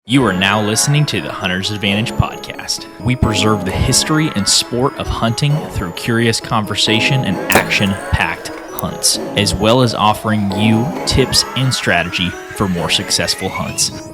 You are now listening to the Hunter's Advantage podcast. We preserve the history and sport of hunting through curious conversation and action-packed hunts, as well as offering you tips and strategy for more successful hunts.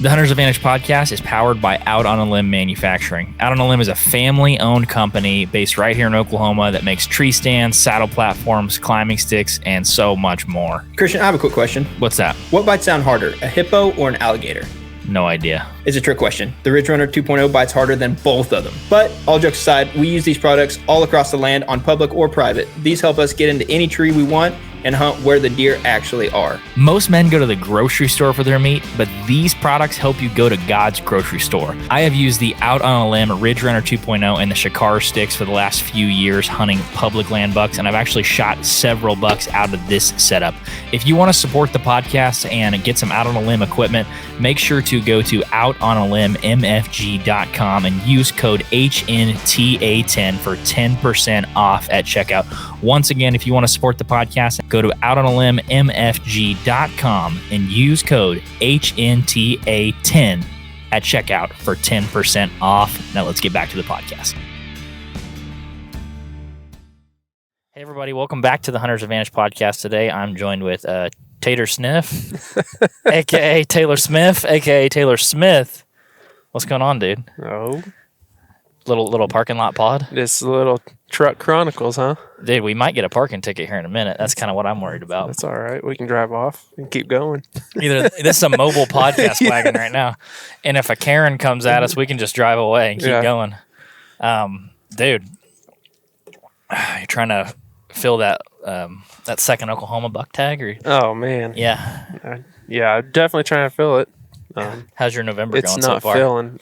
The Hunter's Advantage podcast is powered by Out on a Limb Manufacturing. Out on a Limb is a family-owned company based right here in Oklahoma that makes tree stands, saddle platforms, climbing sticks, and so much more. Christian, I have a quick question. What's that? What bites down harder, a hippo or an alligator? No idea. It's a trick question. The Ridge Runner 2.0 bites harder than both of them. But all jokes aside, we use these products all across the land on public or private. These help us get into any tree we want and hunt where the deer actually are. Most men go to the grocery store for their meat, but these products help you go to God's grocery store. I have used the Out on a Limb Ridge Runner 2.0 and the Shakar sticks for the last few years hunting public land bucks, and I've actually shot several bucks out of this setup. If you want to support the podcast and get some Out on a Limb equipment, make sure to go to outonalimbmfg.com and use code HNTA10 for 10% off at checkout. Once again, if you want to support the podcast, go to outonalimbmfg.com and use code HNTA10 at checkout for 10% off. Now let's get back to the podcast. Hey everybody, welcome back to the Hunter's Advantage podcast. Today I'm joined with Tater Sniff, aka Taylor Smith, aka Taylor Smith. What's going on, dude? Oh, Little parking lot pod? this little truck chronicles, huh? Dude, we might get a parking ticket here in a minute. That's kind of what I'm worried about. That's all right. We can drive off and keep going. Either this is a mobile podcast wagon right now, and if a Karen comes at us, we can just drive away and keep going. Dude, you're trying to fill that second Oklahoma buck tag, or Oh man, yeah? yeah, I'm definitely trying to fill it. How's your November It's going so not far? filling.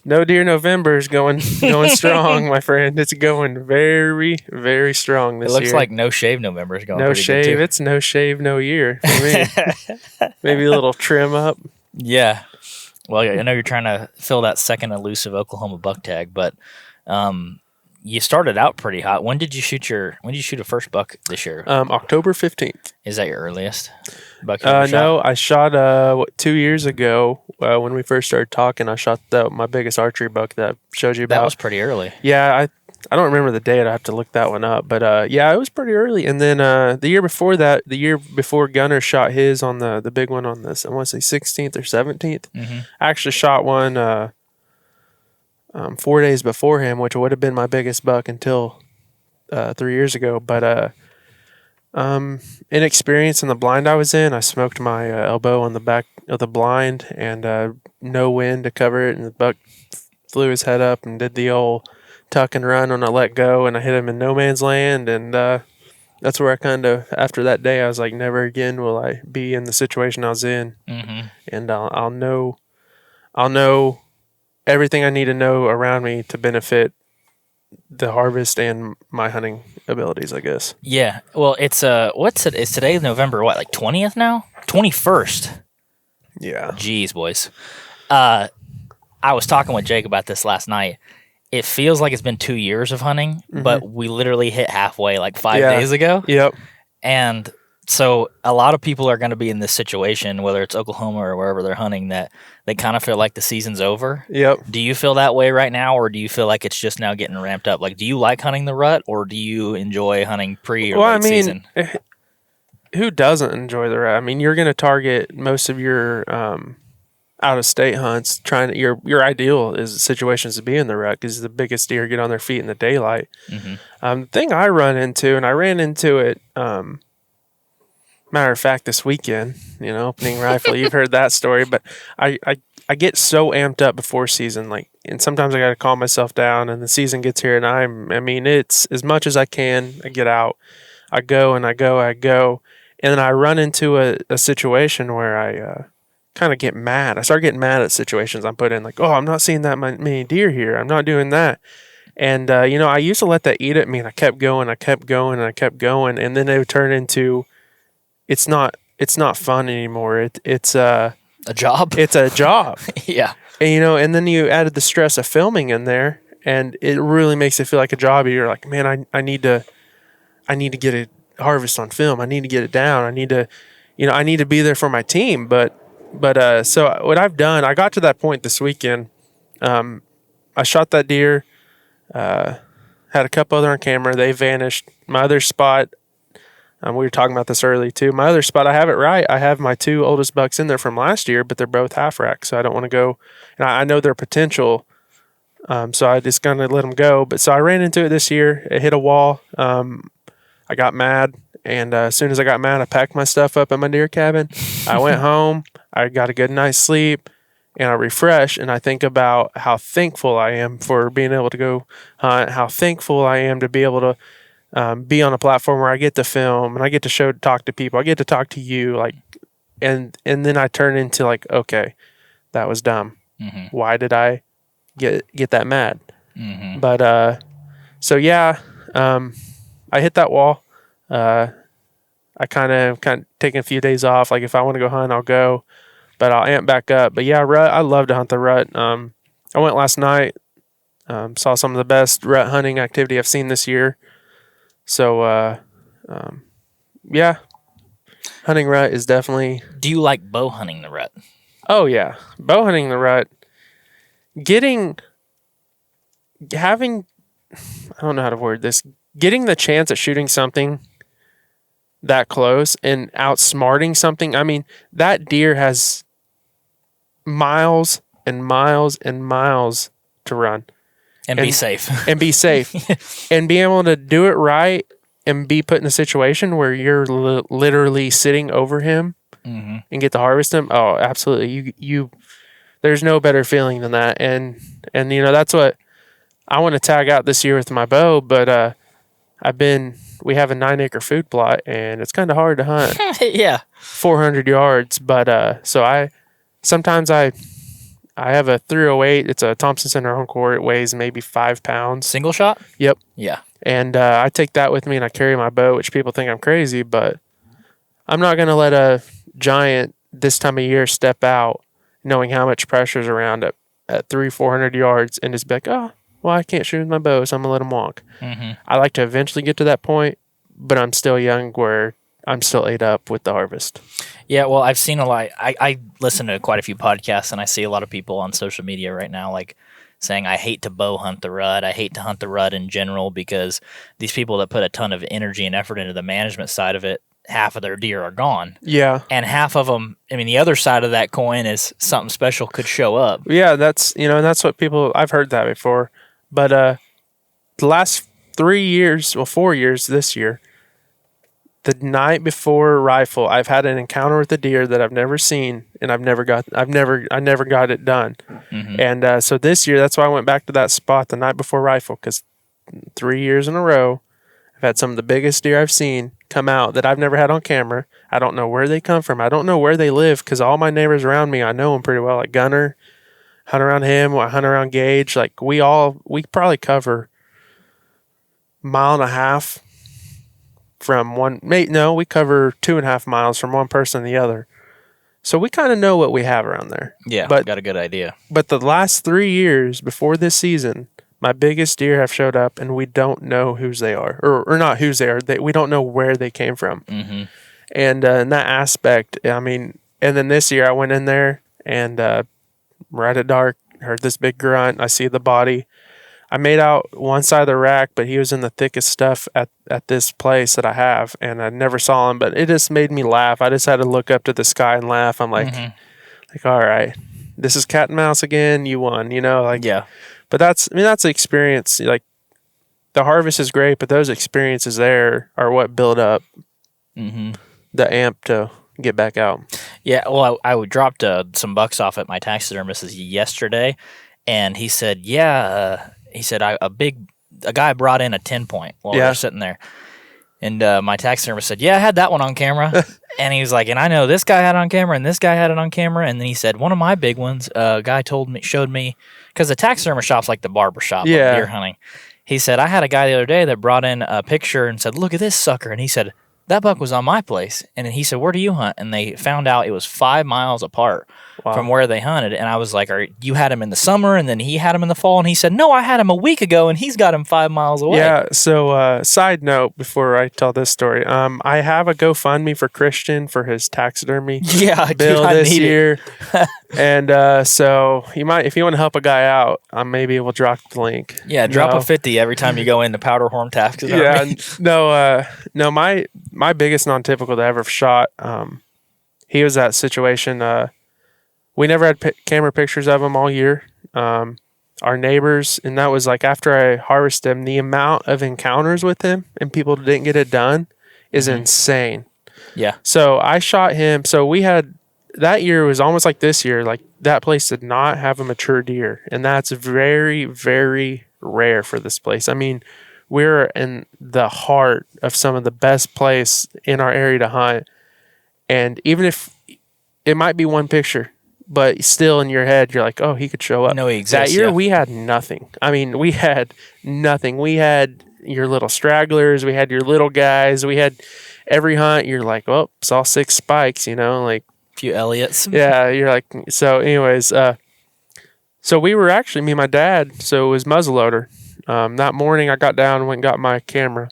No Deer November is going strong, my friend. It's going very, very strong It this looks year. like No Shave November is going no pretty shave. good too. It's no shave, no year for me. Maybe a little trim up. Yeah. Well, I know you're trying to fill that second elusive Oklahoma buck tag, but you started out pretty hot. When did you shoot a first buck this year? October 15th. Is that your earliest buck you ever shot? No, I shot 2 years ago when we first started talking. I shot my biggest archery buck that I showed you about. That was pretty early. Yeah, I don't remember the date. I have to look that one up. But yeah, it was pretty early. And then the year before that, the year before Gunner shot his on the big one on this, I want to say 16th or 17th. Mm-hmm. I actually shot one 4 days before him, which would have been my biggest buck until 3 years ago. But inexperience in the blind I was in, I smoked my elbow on the back of the blind and no wind to cover it, and the buck flew his head up and did the old tuck and run when I let go, and I hit him in no man's land, and that's where I kind of, after that day, I was like, never again will I be in the situation I was in, and I'll know everything I need to know around me to benefit the harvest and my hunting abilities, I guess. Yeah. Well, it's it's today November, what, like 20th now? 21st. Yeah. Jeez, boys. I was talking with Jake about this last night. It feels like it's been 2 years of hunting, but we literally hit halfway like 5 days ago. Yep. And so a lot of people are going to be in this situation, whether it's Oklahoma or wherever they're hunting, that they kind of feel like the season's over. Yep. Do you feel that way right now, or do you feel like it's just now getting ramped up? Like, do you like hunting the rut, or do you enjoy hunting pre or late season? Who doesn't enjoy the rut? I mean, you're going to target most of your out-of-state hunts. Your ideal is situations to be in the rut because the biggest deer get on their feet in the daylight. The thing I run into, and I ran into it. Matter of fact, this weekend, opening rifle, you've heard that story, but I get so amped up before season, and sometimes I got to calm myself down, and the season gets here, and it's as much as I can, I get out, I go, and then I run into a situation where I kind of get mad. I start getting mad at situations I'm put in, like, oh, I'm not seeing that many deer here, I'm not doing that. And, I used to let that eat at me, and I kept going, and then it would turn into, it's not fun anymore. It's a job. It's a job. Yeah. And, and then you added the stress of filming in there, and it really makes it feel like a job. You're like, man, I need to get a harvest on film. I need to get it down. I need to, I need to be there for my team. But so what I've done, I got to that point this weekend. I shot that deer, had a couple other on camera. They vanished. My other spot, we were talking about this early too. My other spot, I have it right. I have my 2 oldest bucks in there from last year, but they're both half rack. So I don't want to go, and I know their potential. So I just kind of let them go. But so I ran into it this year. It hit a wall. I got mad. And as soon as I got mad, I packed my stuff up in my deer cabin. I went home. I got a good night's sleep. And I refresh, and I think about how thankful I am for being able to go hunt, how thankful I am to be able to be on a platform where I get to film and I get to talk to people. I get to talk to you, like, and then I turn into like, okay, that was dumb. Mm-hmm. Why did I get that mad? Mm-hmm. But so yeah, I hit that wall. I kind of taking a few days off. Like if I want to go hunt, I'll go. But I'll amp back up. But yeah, rut. I love to hunt the rut. I went last night. Saw some of the best rut hunting activity I've seen this year. So, yeah, hunting rut is definitely. Do you like bow hunting the rut? Oh yeah, bow hunting the rut. I don't know how to word this. Getting the chance at shooting something that close and outsmarting something. I mean, that deer has miles and miles and miles to run and be safe and be able to do it right and be put in a situation where you're literally sitting over him mm-hmm. and get to harvest him. Oh, absolutely. You there's no better feeling than that. And that's what I want to tag out this year with my bow. But, we have a 9-acre food plot and it's kind of hard to hunt. Yeah. 400 yards. But, so I have a 308. It's a Thompson Center Encore. It weighs maybe 5 pounds. Single shot? Yep. Yeah. And I take that with me and I carry my bow, which people think I'm crazy, but I'm not going to let a giant this time of year step out knowing how much pressure's around at 300-400 yards and just be like, oh, well, I can't shoot with my bow, so I'm going to let him walk. Mm-hmm. I like to eventually get to that point, but I'm still young where I'm still ate up with the harvest. Yeah, well, I've seen a lot. I listen to quite a few podcasts, and I see a lot of people on social media right now, like saying, I hate to bow hunt the rut. I hate to hunt the rut in general because these people that put a ton of energy and effort into the management side of it, half of their deer are gone. Yeah. And half of them, I mean, the other side of that coin is something special could show up. Yeah, that's, and that's what I've heard that before. But the last 4 years this year, the night before rifle, I've had an encounter with a deer that I've never seen, and I never got it done. Mm-hmm. And so this year, that's why I went back to that spot the night before rifle, because 3 years in a row, I've had some of the biggest deer I've seen come out that I've never had on camera. I don't know where they come from. I don't know where they live, because all my neighbors around me, I know them pretty well. Like Gunner, hunt around him, I hunt around Gage. Like we probably cover 1.5 miles from one. We cover 2.5 miles from one person to the other. So we kind of know what we have around there. Yeah, but got a good idea. But the last 3 years before this season, my biggest deer have showed up, and we don't know whose they are, or not whose they are. We don't know where they came from. Mm-hmm. And in that aspect, I mean, and then this year I went in there and right at dark, heard this big grunt. I see the body. I made out one side of the rack, but he was in the thickest stuff at this place that I have, and I never saw him, but it just made me laugh. I just had to look up to the sky and laugh. I'm like, mm-hmm. All right, this is cat and mouse again. You won, yeah. But that's the experience. Like the harvest is great, but those experiences there are what build up mm-hmm. the amp to get back out. Yeah, well, I dropped some bucks off at my taxidermist yesterday, and he said, a guy brought in a 10-point while we were sitting there. And my taxidermist said, yeah, I had that one on camera. And he was like, and I know this guy had it on camera, and this guy had it on camera. And then he said, one of my big ones, a guy showed me, because the taxidermist shop's like the barber shop of deer hunting. He said, I had a guy the other day that brought in a picture and said, look at this sucker. And he said, that buck was on my place. And then he said, where do you hunt? And they found out it was 5 miles apart from where they hunted. And I was like, you had him in the summer and then he had him in the fall? And he said, no, I had him a week ago and he's got him 5 miles away. Yeah. So, side note before I tell this story, I have a GoFundMe for Christian for his taxidermy bill this year. And so you might, if you want to help a guy out, maybe we'll drop the link. Yeah, drop a 50 every time you go into Powderhorn taxidermy. Yeah, no. My biggest non-typical that I ever shot. He was that situation. We never had camera pictures of him all year. Our neighbors, and that was like after I harvested him, the amount of encounters with him and people didn't get it done is insane. Yeah. So I shot him. So we had, that year was almost like this year. Like that place did not have a mature deer. And that's very, very rare for this place. I mean, we're in the heart of some of the best place in our area to hunt. And even if it might be one picture, but still in your head, you're like, oh, he could show up. No, he exists. That year, we had nothing. I mean, we had nothing. We had your little stragglers. We had your little guys. We had every hunt. You're like, well, saw 6 spikes, like. A few Elliots. Yeah, you're like, so anyways, so we were actually, me and my dad, so it was muzzleloader. That morning, I got down, went and got my camera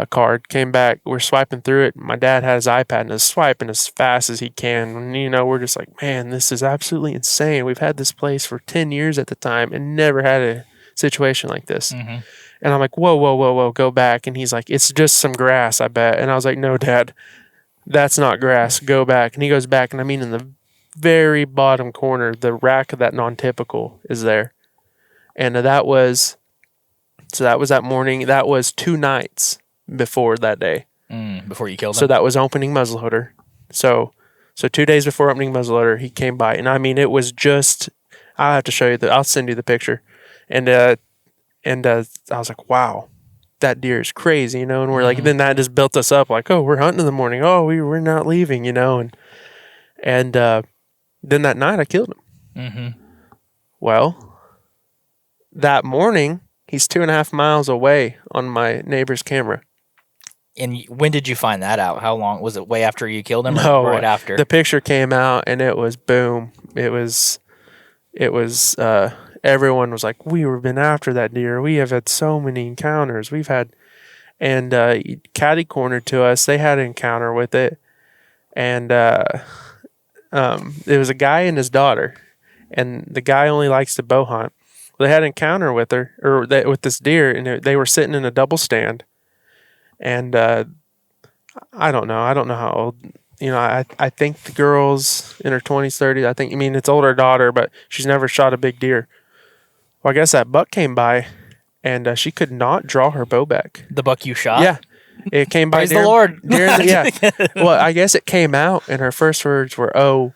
card, came back, we're swiping through it. My dad had his iPad and is swiping as fast as he can. And, we're just like, man, this is absolutely insane. We've had this place for 10 years at the time and never had a situation like this. Mm-hmm. And I'm like, whoa, go back. And he's like, it's just some grass, I bet. And I was like, no, Dad, that's not grass. Go back. And he goes back. And I mean, in the very bottom corner, the rack of that non-typical is there. And that was that morning. That was 2 nights before that day. Before you killed him? So that was opening muzzleloader. So 2 days before opening muzzleloader, he came by. And I mean, it was just, I'll have to show you I'll send you the picture. And I was like, wow, that deer is crazy, and we're like, then that just built us up like, oh, we're hunting in the morning. Oh, we're not leaving, and then that night I killed him. Mm-hmm. Well, that morning, he's 2.5 miles away on my neighbor's camera. And when did you find that out? How long? Was it way after you killed him or right after? The picture came out and it was boom. It was everyone was like, we've been after that deer. We have had so many encounters. We've had, and catty corner to us, they had an encounter with it. And there was a guy and his daughter, and the guy only likes to bow hunt. They had an encounter with her, with this deer, and they were sitting in a double stand. And I don't know how old. I think the girl's in her 20s, 30s. It's older daughter, but she's never shot a big deer. Well, I guess that buck came by, and she could not draw her bow back. The buck you shot? Yeah. It came by. Praise the Lord. Yeah. Well, I guess it came out, and her first words were, oh.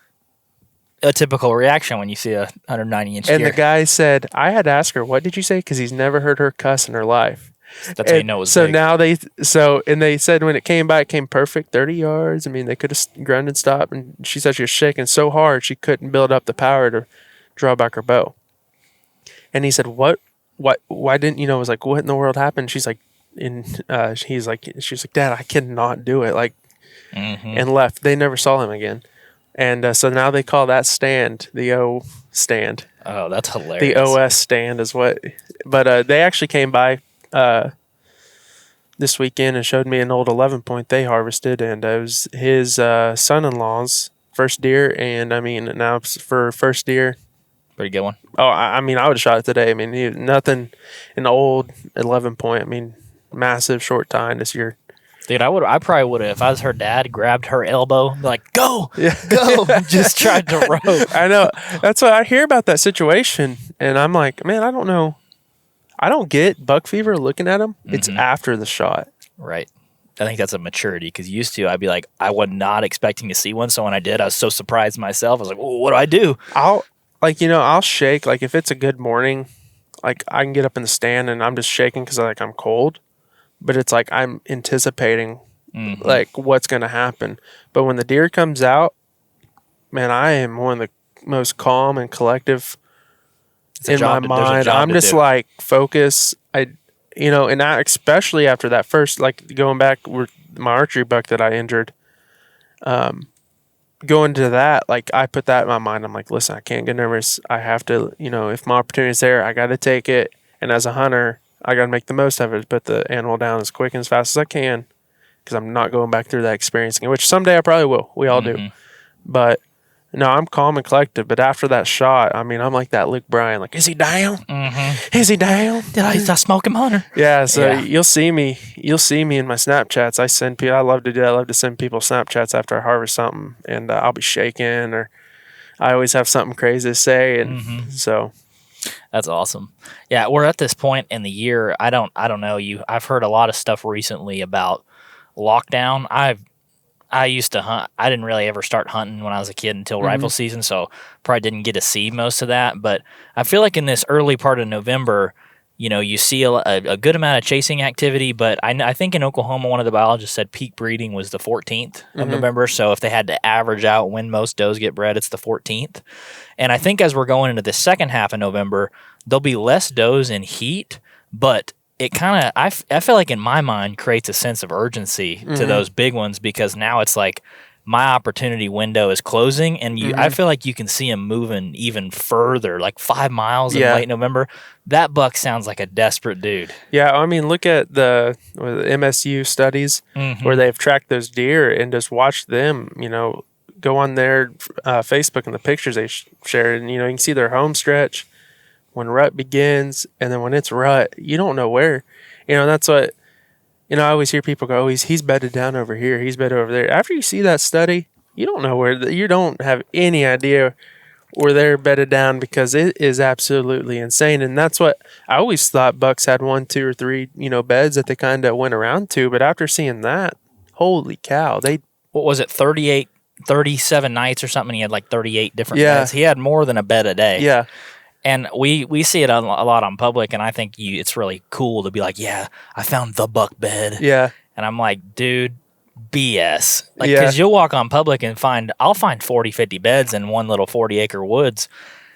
A typical reaction when you see a 190-inch deer. deer. And the guy said, I had to ask her, what did you say? Because he's never heard her cuss in her life. That's how you know it was so big. Now they said when it came by, it came perfect, 30 yards. They could have ground and stopped. And she said she was shaking so hard she couldn't build up the power to draw back her bow. And he said, why didn't I was like, what in the world happened? She's like, she's like, Dad, I cannot do it. And left. They never saw him again. And so now they call that stand the O stand. Oh, that's hilarious. The OS stand is what. But they actually came by this weekend and showed me an old 11-point they harvested, and it was his son-in-law's first deer. And now for first deer, pretty good one. Oh, I would have shot it today. Nothing, an old 11-point. Massive short tine this year. Dude, I probably would have, if I was her dad, grabbed her elbow, be like, go, just tried to rope. I know. That's what I hear about that situation. And I'm like, man, I don't know. I don't get buck fever looking at them. Mm-hmm. It's after the shot. Right. I think that's a maturity, because used to, I'd be like, I was not expecting to see one. So when I did, I was so surprised myself. I was like, well, what do I do? I'll shake. Like if it's a good morning, like I can get up in the stand and I'm just shaking because I'm cold. But it's like I'm anticipating like what's going to happen. But when the deer comes out, man, I am one of the most calm and collective in my mind. I'm just like focus. And especially after that first, like going back, my archery buck that I injured, going to that, like I put that in my mind. I'm like, listen, I can't get nervous. I have to, if my opportunity is there, I got to take it. And as a hunter, I got to make the most of it, put the animal down as quick and as fast as I can, because I'm not going back through that experience again, which someday I probably will. We all do. But no, I'm calm and collected. But after that shot, I mean, I'm like that Luke Bryan, like, is he down? Is he down? Did I smoke him, Hunter? Yeah, so you'll see me in my Snapchats. I love to do that. I love to send people Snapchats after I harvest something, and I'll be shaking, or I always have something crazy to say, and so that's awesome. Yeah, we're at this point in the year. I don't know you. I've heard a lot of stuff recently about lockdown. I used to hunt. I didn't really ever start hunting when I was a kid until rifle season, so probably didn't get to see most of that. But I feel like in this early part of November, you see a good amount of chasing activity. But I think in Oklahoma, one of the biologists said peak breeding was the 14th of November. So if they had to average out when most does get bred, it's the 14th. And I think as we're going into the second half of November, there'll be less does in heat, but it kind of, I feel like in my mind, creates a sense of urgency to those big ones, because now it's like my opportunity window is closing, and I feel like you can see him moving even further, like 5 miles in late November. That buck sounds like a desperate dude. Yeah, I mean, look at the MSU studies where they've tracked those deer and just watched them, go on their Facebook and the pictures they shared, and, you can see their home stretch when rut begins, and then when it's rut, you don't know where. That's what, I always hear people go, oh, he's bedded down over here, he's bedded over there. After you see that study, you don't know you don't have any idea where they're bedded down, because it is absolutely insane. And that's what I always thought bucks had 1, 2, or 3, beds that they kind of went around to. But after seeing that, holy cow, what was it, 37 nights or something? He had like 38 different beds. He had more than a bed a day. Yeah. And we see it a lot on public, and I think it's really cool to be like, yeah, I found the buck bed. Yeah. And I'm like, dude, BS. Like, because you'll walk on public and I'll find 40, 50 beds in one little 40-acre woods,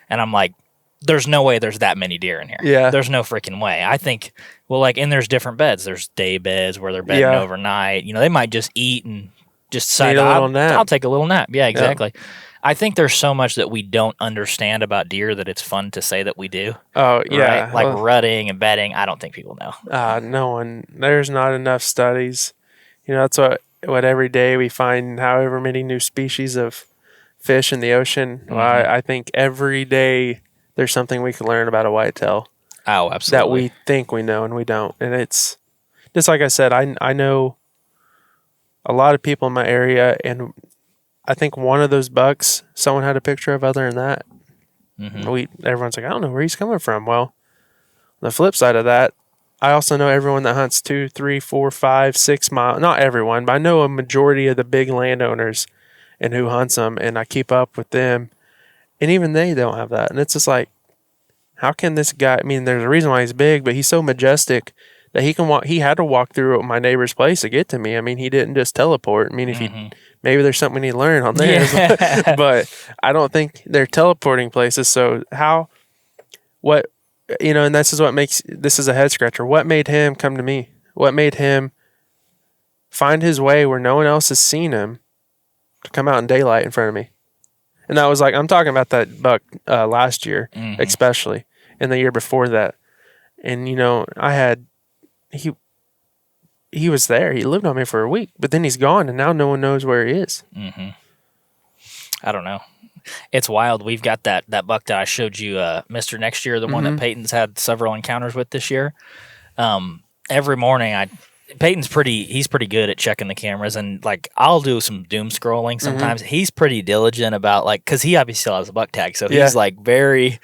and I'm like, there's no way there's that many deer in here. Yeah. There's no freaking way. I think, and there's different beds. There's day beds where they're bedding overnight. They might just eat and just decide, I'll take a little nap. Yeah, exactly. Yep. I think there's so much that we don't understand about deer that it's fun to say that we do. Oh, yeah. Right? Like rutting and bedding. I don't think people know. No one. There's not enough studies. That's what every day we find however many new species of fish in the ocean. Well, I think every day there's something we can learn about a whitetail. Oh, absolutely. That we think we know and we don't. And it's just like I said, I know a lot of people in my area, and I think one of those bucks someone had a picture of. Other than that, everyone's like, I don't know where he's coming from. Well, the flip side of that, I also know everyone that hunts 2, 3, 4, 5, 6 miles. Not everyone, but I know a majority of the big landowners and who hunts them, and I keep up with them, and even they don't have that. And it's just like, how can this guy? I mean, there's a reason why he's big, but he's so majestic that he can walk. He had to walk through my neighbor's place to get to me. I mean, he didn't just teleport. I mean, if he maybe there's something we need to learn on there, but I don't think they're teleporting places. So and this is what makes this is a head scratcher. What made him come to me? What made him find his way where no one else has seen him to come out in daylight in front of me? And that was like, I'm talking about that buck last year, especially, and the year before that. And he was there. He lived on me for a week, but then he's gone, and now no one knows where he is. I don't know. It's wild. We've got that buck that I showed you, Mr. Next Year, the one that Peyton's had several encounters with this year. Every morning, Peyton's he's pretty good at checking the cameras, and like I'll do some doom scrolling sometimes. He's pretty diligent about because he obviously still has a buck tag, so he's like very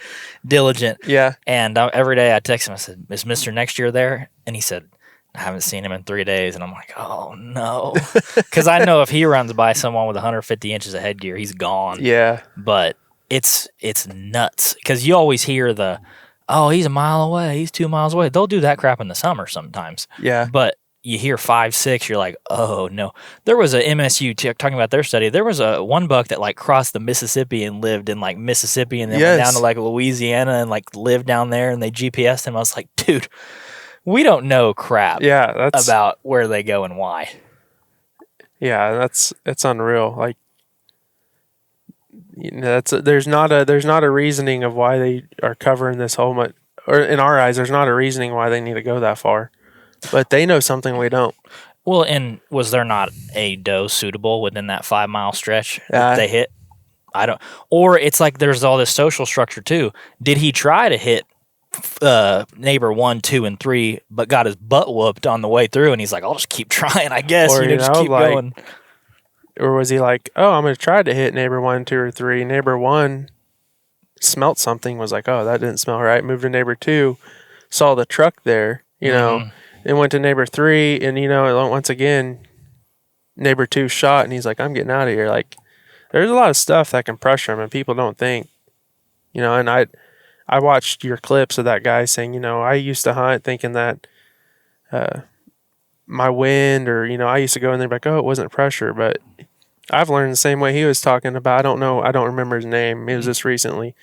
diligent. Yeah. And every day I text him, I said, "Is Mr. Next Year there?" And he said, I haven't seen him in 3 days, and I'm like, oh no, because I know if he runs by someone with 150 inches of headgear, he's gone. Yeah. But it's nuts because you always hear he's a mile away, he's 2 miles away. They'll do that crap in the summer sometimes. Yeah. But you hear 5, 6, you're like, oh no. There was a MSU talking about their study. There was one buck that like crossed the Mississippi and lived in like Mississippi, and then went down to like Louisiana and like lived down there, and they GPSed him. I was like, dude, we don't know crap about where they go and why. Yeah, it's unreal. Like, there's not a reasoning of why they are covering this whole much, or in our eyes, there's not a reasoning why they need to go that far. But they know something we don't. Well, and was there not a doe suitable within that 5 mile stretch that they hit? I don't. Or it's like there's all this social structure too. Did he try to hit neighbor 1, 2, and 3, but got his butt whooped on the way through, and he's like, "I'll just keep trying, I guess." Or, just keep going. Or was he like, "Oh, I'm going to try to hit neighbor 1, 2, or 3." Neighbor 1 smelt something, was like, "Oh, that didn't smell right." Moved to neighbor 2, saw the truck there, and went to neighbor 3, and once again, neighbor 2 shot, and he's like, "I'm getting out of here." Like, there's a lot of stuff that can pressure him, and people don't think, and I watched your clips of that guy saying, I used to hunt thinking that my wind, or, I used to go in there like, oh, it wasn't pressure. But I've learned the same way he was talking about. I don't know. I don't remember his name. It was just recently.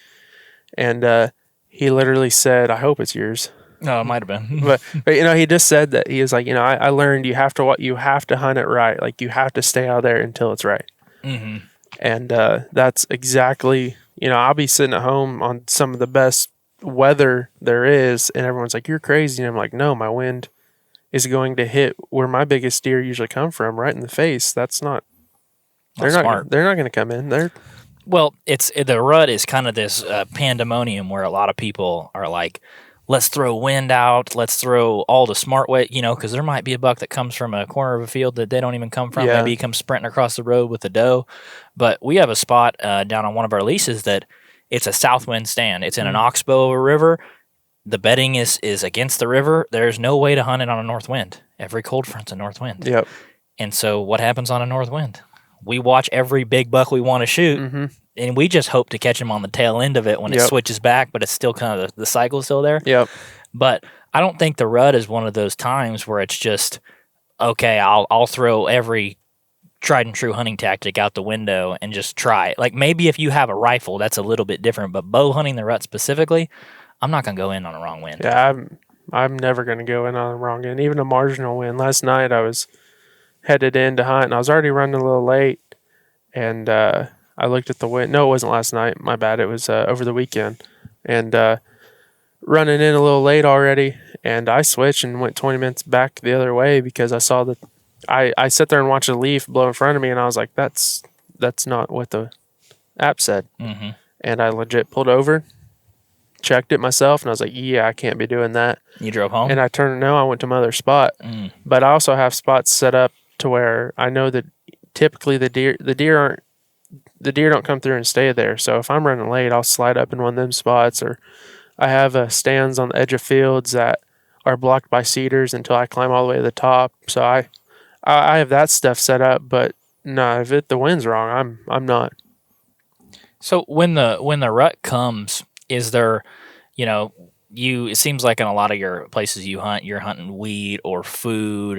And he literally said, I hope it's yours. No, it might have been. but he just said that. He was like, I learned you have to hunt it right. Like, you have to stay out there until it's right. Mm-hmm. And that's exactly, I'll be sitting at home on some of the best weather there is, and everyone's like, you're crazy. And I'm like, no, my wind is going to hit where my biggest deer usually come from, right in the face. That's not, they're not going to come in. Well, the rut is kind of this pandemonium where a lot of people are like, let's throw wind out, let's throw all the smart way, because there might be a buck that comes from a corner of a field that they don't even come from. Yeah. Maybe he comes sprinting across the road with a doe. But we have a spot down on one of our leases that it's a south wind stand. It's in an oxbow of a river. The bedding is against the river. There's no way to hunt it on a north wind. Every cold front's a north wind. Yep. And so what happens on a north wind? We watch every big buck we want to shoot, and we just hope to catch him on the tail end of it when it switches back, but it's still kind of the cycle's still there. Yep. But I don't think the rut is one of those times where it's just, okay, I'll throw every tried and true hunting tactic out the window and just try it. Like, maybe if you have a rifle, that's a little bit different, but bow hunting the rut specifically, I'm not going to go in on a wrong wind. Yeah, I'm never going to go in on a wrong wind, even a marginal wind. Last night I was headed in to hunt, and I was already running a little late, and I looked at the wind. No, it wasn't last night. My bad. It was over the weekend, and running in a little late already, and I switched and went 20 minutes back the other way because I saw that I sat there and watched a leaf blow in front of me, and I was like, that's not what the app said. Mm-hmm. And I legit pulled over, checked it myself, and I was like, yeah, I can't be doing that. You drove home? And I went to my other spot. But I also have spots set up to where I know that typically the deer don't come through and stay there. So if I'm running late, I'll slide up in one of them spots, or I have stands on the edge of fields that are blocked by cedars until I climb all the way to the top. So I have that stuff set up, but no, if the wind's wrong, I'm not. So when the rut comes, is there, it seems like in a lot of your places you hunt, you're hunting weed or food.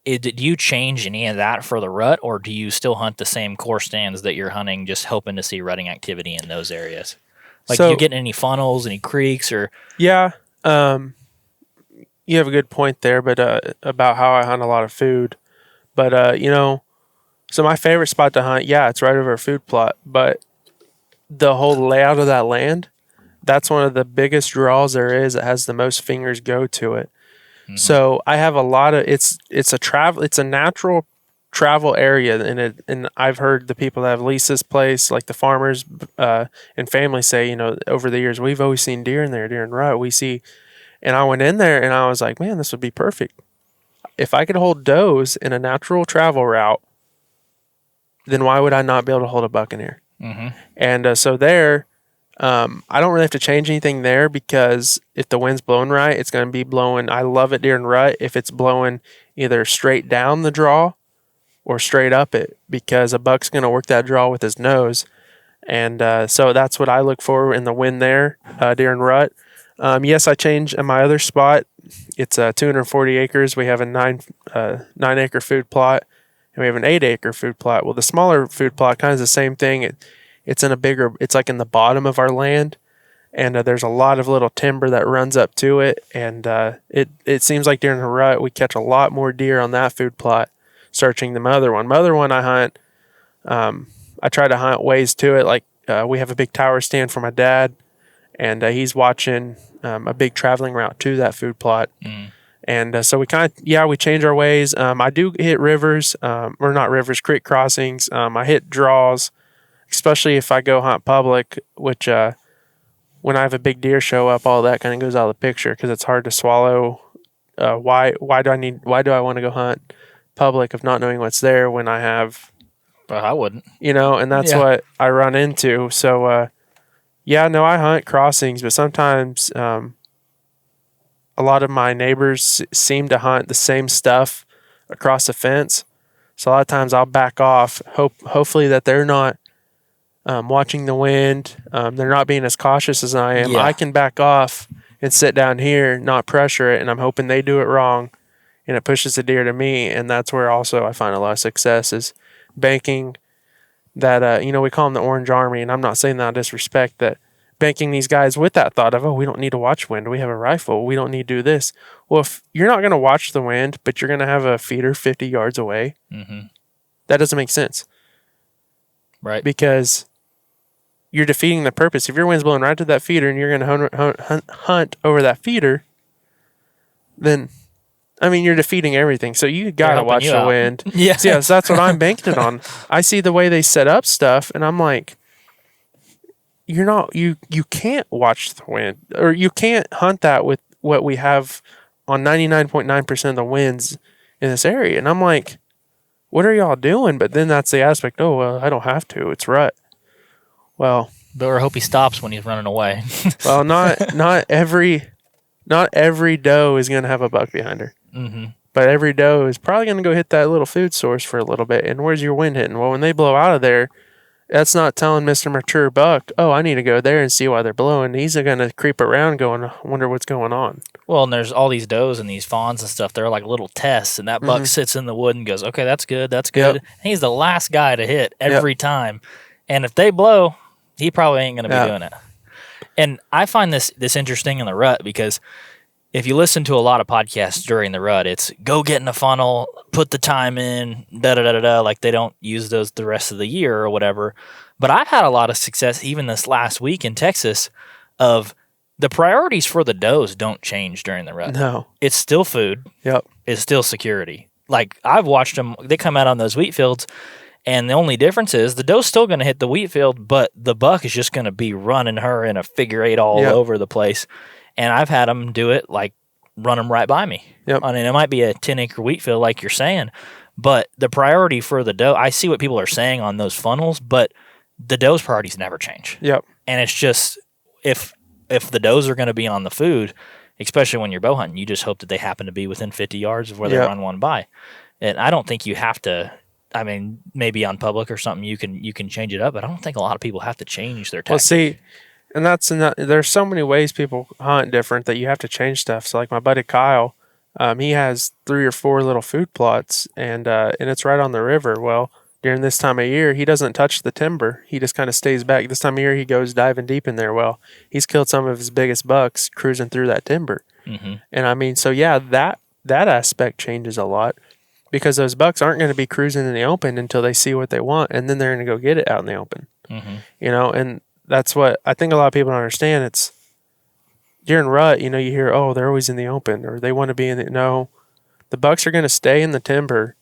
Do you change any of that for the rut, or do you still hunt the same core stands that you're hunting, just hoping to see rutting activity in those areas? Like, do you get any funnels, any creeks, or? Yeah, you have a good point there, but about how I hunt a lot of food. But so my favorite spot to hunt, it's right over a food plot, but the whole layout of that land, that's one of the biggest draws there is. It has the most fingers go to it. Mm-hmm. So I have a lot of it's a natural travel area, and I've heard the people that have leased this place, like the farmers and families, say, over the years we've always seen deer in there during rut. And I went in there and I was like, man, this would be perfect. If I could hold does in a natural travel route, then why would I not be able to hold a buck in here? Mm-hmm. And so there, I don't really have to change anything there, because if the wind's blowing right, it's going to be blowing. I love it during rut if it's blowing either straight down the draw or straight up it, because a buck's going to work that draw with his nose. And so that's what I look for in the wind there during rut. Yes, I change in my other spot. It's 240 acres. We have a 9 acre food plot, and we have an 8 acre food plot. Well, the smaller food plot kind of is the same thing. It's like in the bottom of our land, and there's a lot of little timber that runs up to it. And it seems like during the rut, we catch a lot more deer on that food plot. searching the other one. My other one I hunt, I try to hunt ways to it. Like we have a big tower stand for my dad, and he's watching a big traveling route to that food plot. And so we we change our ways. I do hit rivers, or not rivers, creek crossings. I hit draws, especially if I go hunt public, which when I have a big deer show up, all that kind of goes out of the picture because it's hard to swallow. Why do I want to go hunt public of not knowing what's there when I have, I wouldn't, and that's what I run into. So, I hunt crossings, but sometimes, a lot of my neighbors seem to hunt the same stuff across the fence. So a lot of times I'll back off, hopefully that they're not watching the wind. They're not being as cautious as I am. Yeah. I can back off and sit down here, not pressure it, and I'm hoping they do it wrong, and it pushes the deer to me. And that's where also I find a lot of success is banking that, we call them the Orange Army, and I'm not saying that out of disrespect, that banking these guys with that thought of, we don't need to watch wind. We have a rifle. We don't need to do this. Well, if you're not going to watch the wind, but you're going to have a feeder 50 yards away, that doesn't make sense. Right. Because you're defeating the purpose. If your wind's blowing right to that feeder and you're going to hunt over that feeder, then, you're defeating everything. So you got to watch the wind. Yeah. So that's what I'm banking it on. I see the way they set up stuff, and I'm like, you can't watch the wind, or you can't hunt that with what we have on 99.9% of the winds in this area. And I'm like, what are y'all doing? But then that's the aspect, I don't have to. It's rut. Well, but I hope he stops when he's running away. well, not every doe is going to have a buck behind her. But every doe is probably going to go hit that little food source for a little bit. And where's your wind hitting? Well, when they blow out of there, that's not telling Mr. Mature Buck, I need to go there and see why they're blowing. He's going to creep around going, I wonder what's going on. Well, and there's all these does and these fawns and stuff. They're like little tests, and that buck sits in the wood and goes, okay, that's good, that's good. Yep. He's the last guy to hit every time. And if they blow, he probably ain't going to be doing it. And I find this interesting in the rut because if you listen to a lot of podcasts during the rut, it's go get in a funnel, put the time in, da-da-da-da-da, like they don't use those the rest of the year or whatever. But I've had a lot of success even this last week in Texas of the priorities for the does don't change during the rut. No. It's still food. Yep. It's still security. Like I've watched them, they come out on those wheat fields, and the only difference is the doe's still going to hit the wheat field, but the buck is just going to be running her in a figure eight all over the place. And I've had them do it, like run them right by me. Yep. I mean, it might be a 10-acre wheat field like you're saying, but the priority for the doe, I see what people are saying on those funnels, but the doe's priorities never change. Yep. And it's just, if the does are going to be on the food, especially when you're bow hunting, you just hope that they happen to be within 50 yards of where they run one by. And I don't think you have to, maybe on public or something you can change it up, but I don't think a lot of people have to change their tactic. Well, see, and there's so many ways people hunt different that you have to change stuff. So like my buddy Kyle, he has 3 or 4 little food plots, and it's right on the river. Well, during this time of year, he doesn't touch the timber. He just kind of stays back. This time of year, he goes diving deep in there. Well, he's killed some of his biggest bucks cruising through that timber. And so that aspect changes a lot because those bucks aren't going to be cruising in the open until they see what they want, and then they're going to go get it out in the open. And that's what I think a lot of people don't understand. It's during rut, you hear, they're always in the open, or they want to be in the, no, the bucks are going to stay in the timber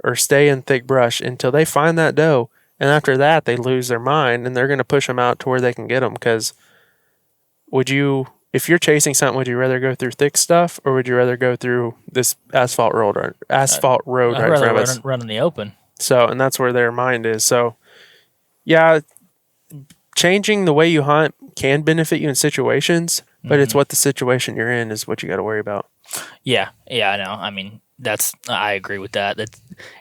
or stay in thick brush until they find that doe. And after that, they lose their mind, and they're going to push them out to where they can get them. Because if you're chasing something, would you rather go through thick stuff, or would you rather go through this asphalt road right in front of us? Run in the open. So, and that's where their mind is. So, yeah, changing the way you hunt can benefit you in situations, but it's what the situation you're in is what you got to worry about. Yeah, I know. I agree with that.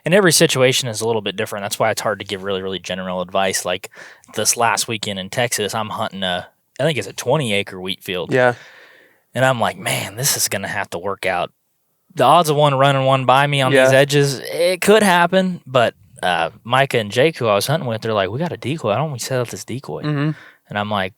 And every situation is a little bit different. That's why it's hard to give really, really general advice. Like this last weekend in Texas, I'm hunting I think it's a 20-acre wheat field. Yeah. And I'm like, man, this is going to have to work out. The odds of one running one by me on these edges, it could happen. But Micah and Jake, who I was hunting with, they're like, we got a decoy. Why don't we set up this decoy? And I'm like,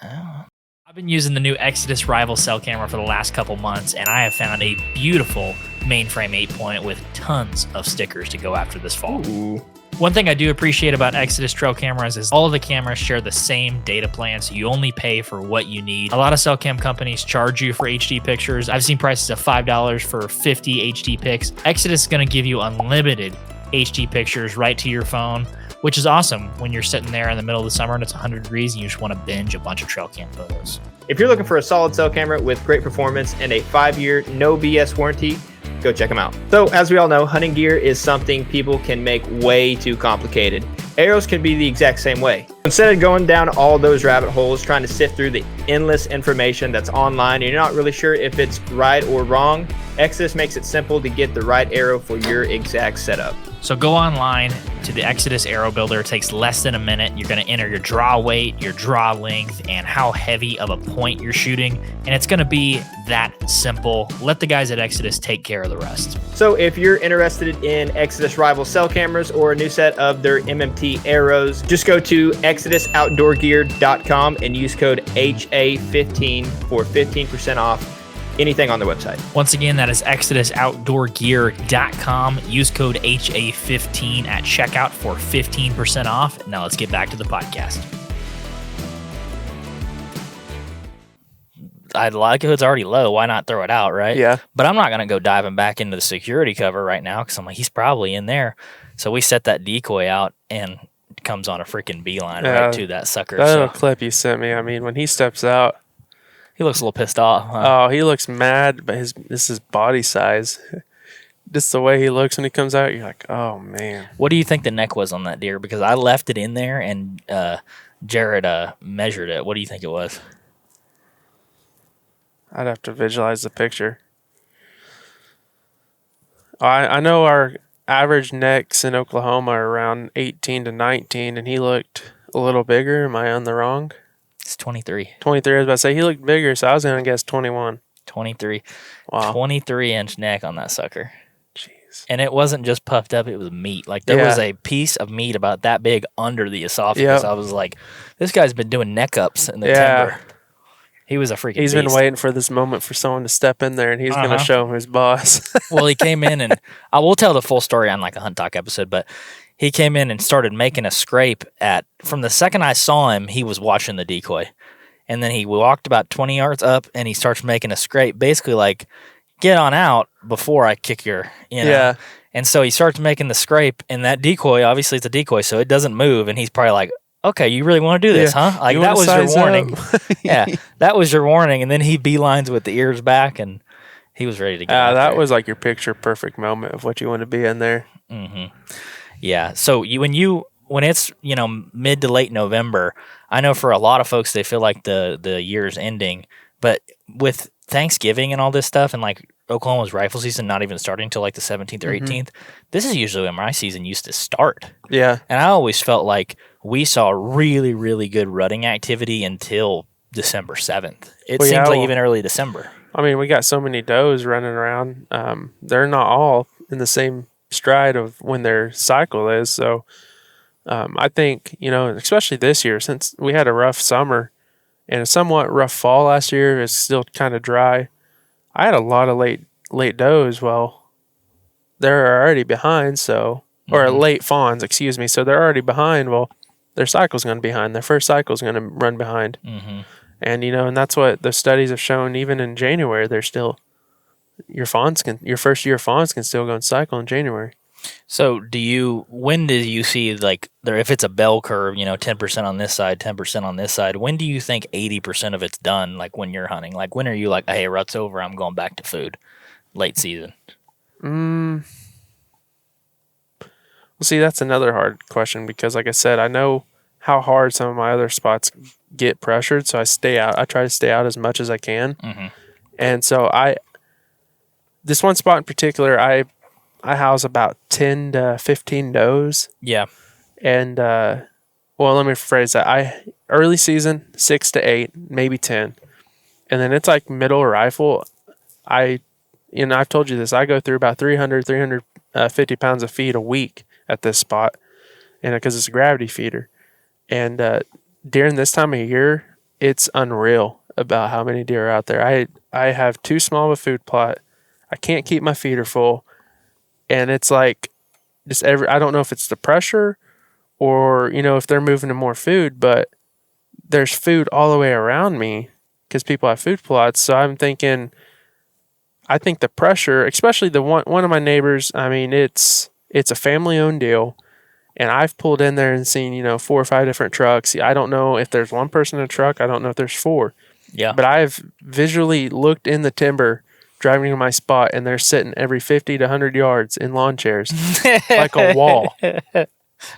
I've been using the new Exodus Rival cell camera for the last couple months, and I have found a beautiful mainframe 8-point with tons of stickers to go after this fall. Ooh. One thing I do appreciate about Exodus trail cameras is all of the cameras share the same data plan, so you only pay for what you need. A lot of cell cam companies charge you for HD pictures. I've seen prices of $5 for 50 HD pics. Exodus is going to give you unlimited HD pictures right to your phone, which is awesome when you're sitting there in the middle of the summer and it's 100 degrees and you just want to binge a bunch of trail cam photos. If you're looking for a solid cell camera with great performance and a 5-year no BS warranty, go check them out. So as we all know, hunting gear is something people can make way too complicated. Arrows can be the exact same way. Instead of going down all those rabbit holes trying to sift through the endless information that's online and you're not really sure if it's right or wrong, Exodus makes it simple to get the right arrow for your exact setup. So go online to the Exodus Arrow Builder. It takes less than a minute. You're going to enter your draw weight, your draw length, and how heavy of a point you're shooting. And it's going to be that simple. Let the guys at Exodus take care of the rest. So if you're interested in Exodus Rival cell cameras or a new set of their MMT arrows, just go to exodusoutdoorgear.com and use code HA15 for 15% off anything on their website. Once again, that is exodusoutdoorgear.com. Use code HA15 at checkout for 15% off. Now let's get back to the podcast. Likelihood's already low. Why not throw it out, right? Yeah. But I'm not going to go diving back into the security cover right now because I'm like, he's probably in there. So we set that decoy out and it comes on a freaking beeline right to that sucker. That little clip you sent me, I mean, when he steps out, he looks a little pissed off. Huh? Oh, he looks mad, but this is body size. Just the way he looks when he comes out, you're like, oh, man. What do you think the neck was on that deer? Because I left it in there, and Jared measured it. What do you think it was? I'd have to visualize the picture. I know our average necks in Oklahoma are around 18 to 19, and he looked a little bigger. Am I on the wrong? It's 23. 23, I was about to say. He looked bigger, so I was going to guess 21. 23. Wow. 23-inch neck on that sucker. Jeez. And it wasn't just puffed up, it was meat. Like, there was a piece of meat about that big under the esophagus. Yep. I was like, this guy's been doing neck ups in the timber. He was a freaking He's beast. been waiting for this moment for someone to step in there, and he's going to show him who's boss. Well, he came in, and I will tell the full story on like a Hunt Talk episode, but he came in and started making a scrape from the second I saw him, he was watching the decoy. And then he walked about 20 yards up and he starts making a scrape, basically like, get on out before I kick your, Yeah. And so he starts making the scrape, and that decoy, obviously it's a decoy, so it doesn't move. And he's probably like, okay, you really want to do this, huh? Like, that was your warning. Yeah, that was your warning. And then he beelines with the ears back, and he was ready to get out that there. was like your picture perfect moment of what you want to be in there. Mm-hmm. Yeah. So when it's mid to late November, I know for a lot of folks they feel like the year's ending, but with Thanksgiving and all this stuff, and like Oklahoma's rifle season not even starting until like the 17th or 18th, this is usually when my season used to start. Yeah. And I always felt like we saw really, really good rutting activity until December 7th. It seems like even early December. I mean, we got so many does running around. They're not all in the same stride of when their cycle is. So I think, especially this year, since we had a rough summer and a somewhat rough fall last year, it's still kind of dry. I had a lot of late does. Well, they're already behind, or late fawns, excuse me. So they're already behind. Well, their cycle's going to be behind. Their first cycle's going to run behind. Mm-hmm. And, and that's what the studies have shown. Even in January, they're still, your first year fawns can still go and cycle in January. So when do you see, like, if it's a bell curve, 10% on this side, 10% on this side, when do you think 80% of it's done, like when you're hunting? Like, when are you like, hey, rut's over, I'm going back to food, late season? Well, see, that's another hard question because, like I said, I know how hard some of my other spots get pressured, so I stay out. I try to stay out as much as I can. Mm-hmm. And so this one spot in particular, I house about 10 to 15 does. Yeah. And, let me rephrase that. Early season, 6 to 8, maybe 10. And then it's like middle rifle. I've told you this. I go through about 350 pounds of feed a week at this spot, and because it's a gravity feeder. And during this time of year, it's unreal about how many deer are out there. I have too small of a food plot. I can't keep my feeder full. And it's like I don't know if it's the pressure or, if they're moving to more food, but there's food all the way around me because people have food plots. So I'm thinking, I think the pressure, especially the one of my neighbors, I mean, it's a family owned deal. And I've pulled in there and seen, 4 or 5 different trucks. I don't know if there's one person in a truck. I don't know if there's 4. Yeah. But I've visually looked in the timber driving to my spot, and they're sitting every 50 to 100 yards in lawn chairs like a wall.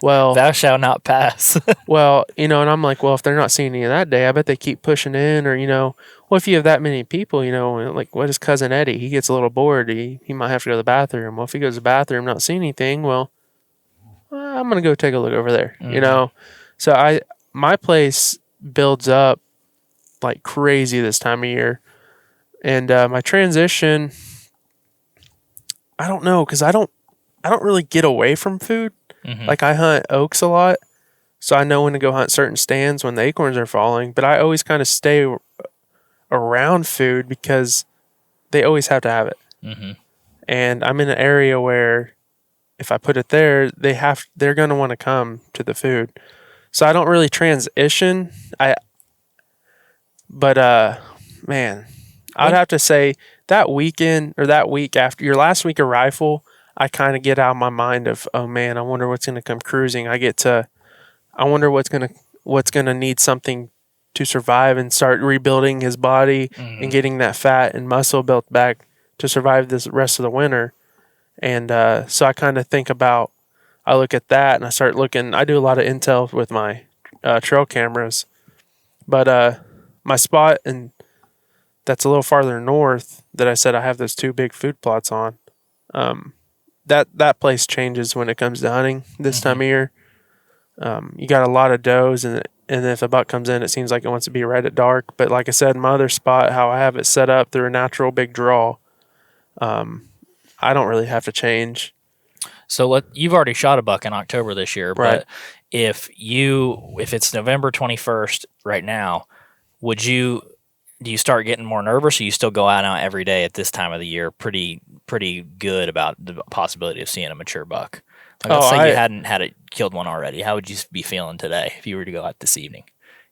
Well, thou shalt not pass. well, and I'm like, well, if they're not seeing any of that day, I bet they keep pushing in, or, well, if you have that many people, like what is Cousin Eddie? He gets a little bored. He might have to go to the bathroom. Well, if he goes to the bathroom, not see anything, well, I'm going to go take a look over there, So my place builds up like crazy this time of year. And my transition, I don't know, because I don't really get away from food. Mm-hmm. Like I hunt oaks a lot, so I know when to go hunt certain stands when the acorns are falling. But I always kind of stay around food because they always have to have it. Mm-hmm. And I'm in an area where if I put it there, they're going to want to come to the food. So I don't really transition. Man, I'd have to say that weekend or that week after your last week of rifle, I kind of get out of my mind of, oh man, I wonder what's going to come cruising. I wonder what's going to need something to survive and start rebuilding his body and getting that fat and muscle built back to survive this rest of the winter. And so I kind of I look at that and I start looking. I do a lot of intel with my trail cameras, but my spot, and that's a little farther north that I said I have those 2 big food plots on. That place changes when it comes to hunting this time of year. You got a lot of does, and if a buck comes in, it seems like it wants to be right at dark. But like I said, my other spot, how I have it set up through a natural big draw, I don't really have to change. So you've already shot a buck in October this year, right. But if it's November 21st right now, do you start getting more nervous, or you still go out every day at this time of the year pretty good about the possibility of seeing a mature buck? Like, let's say you hadn't had it killed one already. How would you be feeling today if you were to go out this evening?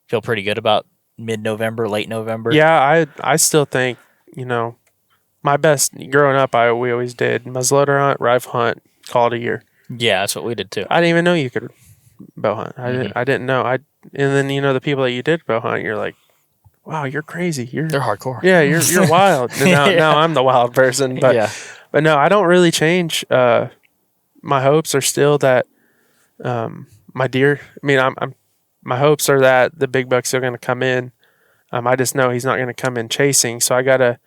Feel pretty good about mid-November, late November? Yeah, I still think, my best growing up, we always did muzzleloader hunt, rifle hunt, call it a year. Yeah, that's what we did too. I didn't even know you could bow hunt. I didn't know. And then the people that you did bow hunt, you're like, wow, you're crazy. They're hardcore. Yeah, you're wild. Now I'm the wild person, but no, I don't really change. My hopes are still that my deer. I mean, my hopes are that the big buck's still going to come in. I just know he's not going to come in chasing, so I gotta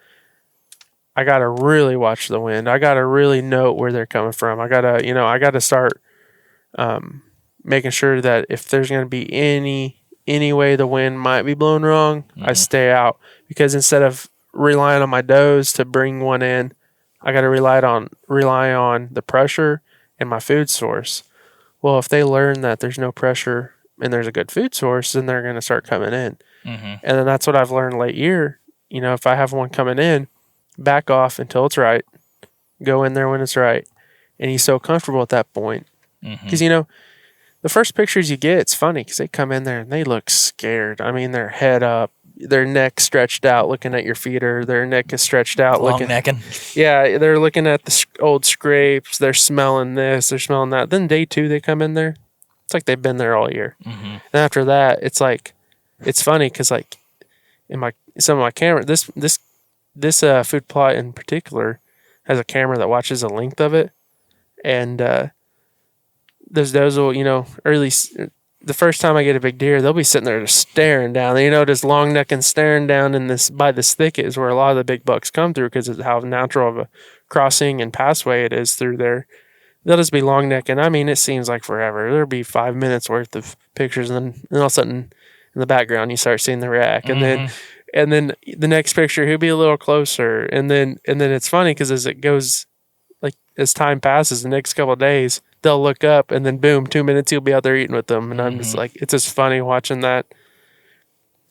really watch the wind. I gotta really note where they're coming from. I gotta start making sure that if there's going to be any way the wind might be blowing wrong, I stay out, because instead of relying on my does to bring one in, I got to rely on the pressure and my food source. Well, if they learn that there's no pressure and there's a good food source, then they're going to start coming in. And then that's what I've learned late year. If I have one coming in, back off until it's right. Go in there when it's right. And he's so comfortable at that point. Because, the first pictures you get, it's funny because they come in there and they look scared. I mean, their head up, their neck stretched out looking at your feeder. Their neck is stretched out long necking. Yeah, they're looking at the old scrapes. They're smelling this. They're smelling that. Then day 2, they come in there. It's like they've been there all year. And after that, it's like, it's funny because like in some of my camera, this food plot in particular has a camera that watches the length of it. And those will, or at least the first time I get a big deer, they'll be sitting there just staring down. Just long neck and staring down by this thicket is where a lot of the big bucks come through because of how natural of a crossing and passway it is through there. They'll just be long necking. I mean, it seems like forever. There'll be 5 minutes worth of pictures, and then all of a sudden in the background you start seeing the rack, and then the next picture he'll be a little closer, and then it's funny because as it goes, like as time passes, the next couple of days they'll look up, and then boom, 2 minutes he'll be out there eating with them, and I'm just like, it's just funny watching that.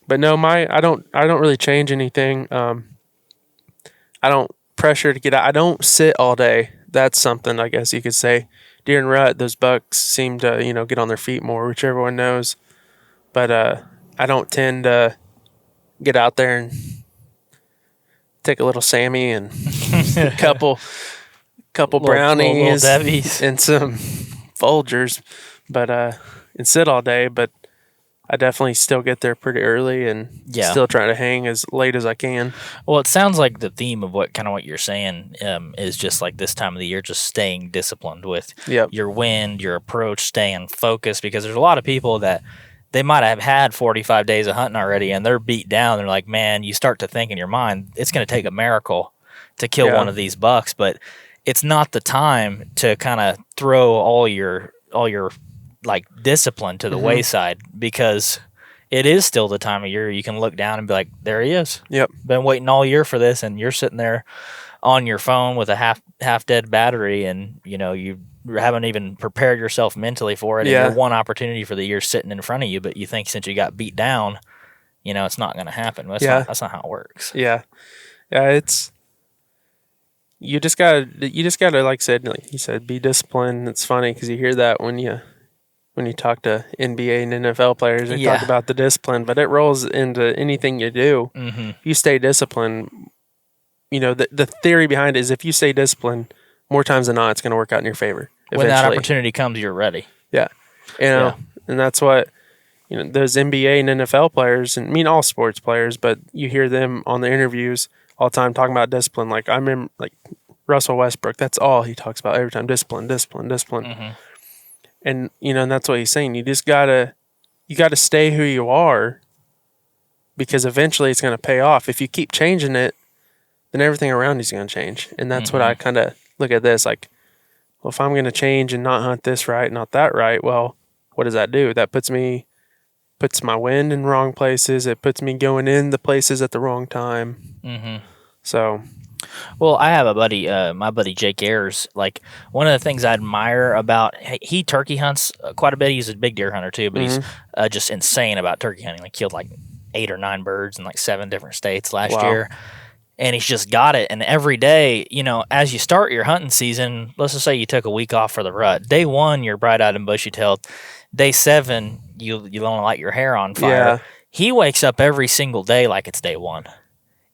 But no, I don't really change anything. I don't pressure to get out. I don't sit all day. That's something I guess you could say. Deer and rut, those bucks seem to, get on their feet more, which everyone knows. But I don't tend to get out there and take a little Sammy and a couple brownies little Debbie's. and some Folgers, but and sit all day. But I definitely still get there pretty early and still try to hang as late as I can. Well, it sounds like the theme of what you're saying is just like this time of the year, just staying disciplined with your wind, your approach, staying focused, because there's a lot of people that they might have had 45 days of hunting already and they're beat down. They're like, man, you start to think in your mind, it's going to take a miracle to kill one of these bucks, but it's not the time to kind of throw all your like discipline to the wayside, because it is still the time of year you can look down and be like, there he is. Yep. Been waiting all year for this, and you're sitting there on your phone with a half dead battery, and you haven't even prepared yourself mentally for it. And your one opportunity for the year sitting in front of you, but you think since you got beat down, it's not going to happen. That's not how it works. Yeah. It's you just gotta like you said, be disciplined. It's funny because you hear that when you talk to NBA and NFL players, they talk about the discipline, but it rolls into anything you do. Mm-hmm. If you stay disciplined, the theory behind it is if you stay disciplined, more times than not, it's going to work out in your favor. When that opportunity comes, you're ready. Yeah. And that's what, those NBA and NFL players, and I mean all sports players, but you hear them on the interviews all the time talking about discipline. Like I remember, like Russell Westbrook, that's all he talks about every time: discipline. Mm-hmm. And and that's what he's saying. You just gotta stay who you are, because eventually it's gonna pay off. If you keep changing it, then everything around you's gonna change. And that's what I kind of look at this like. Well, if I'm gonna change and not hunt this right, not that right, well, what does that do? That puts my wind in wrong places. It puts me going in the places at the wrong time. Mm-hmm. So, well, I have a buddy, my buddy Jake Ayers. Like, one of the things I admire about he turkey hunts quite a bit. He's a big deer hunter too, but he's just insane about turkey hunting. Like, killed like 8 or 9 birds in like 7 different states last year. And he's just got it. And every day, as you start your hunting season, let's just say you took a week off for the rut. Day 1, you're bright-eyed and bushy-tailed. Day 7, you want to light your hair on fire. Yeah. He wakes up every single day like it's day 1.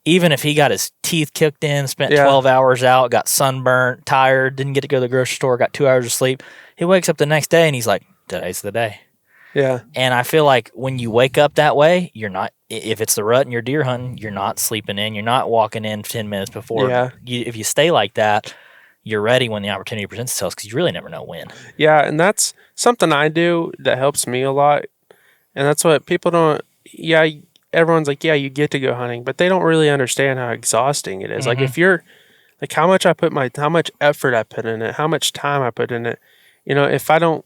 Even if he got his teeth kicked in, spent 12 hours out, got sunburnt, tired, didn't get to go to the grocery store, got 2 hours of sleep, he wakes up the next day and he's like, today's the day. Yeah. And I feel like when you wake up that way, you're not, if it's the rut and you're deer hunting, you're not sleeping in, you're not walking in 10 minutes before. Yeah. If you stay like that, you're ready when the opportunity presents itself, because you really never know when. Yeah, and that's something I do that helps me a lot. And that's what people don't, everyone's like, you get to go hunting, but they don't really understand how exhausting it is. Like, if you're, like, how much effort I put in it, how much time I put in it, if I don't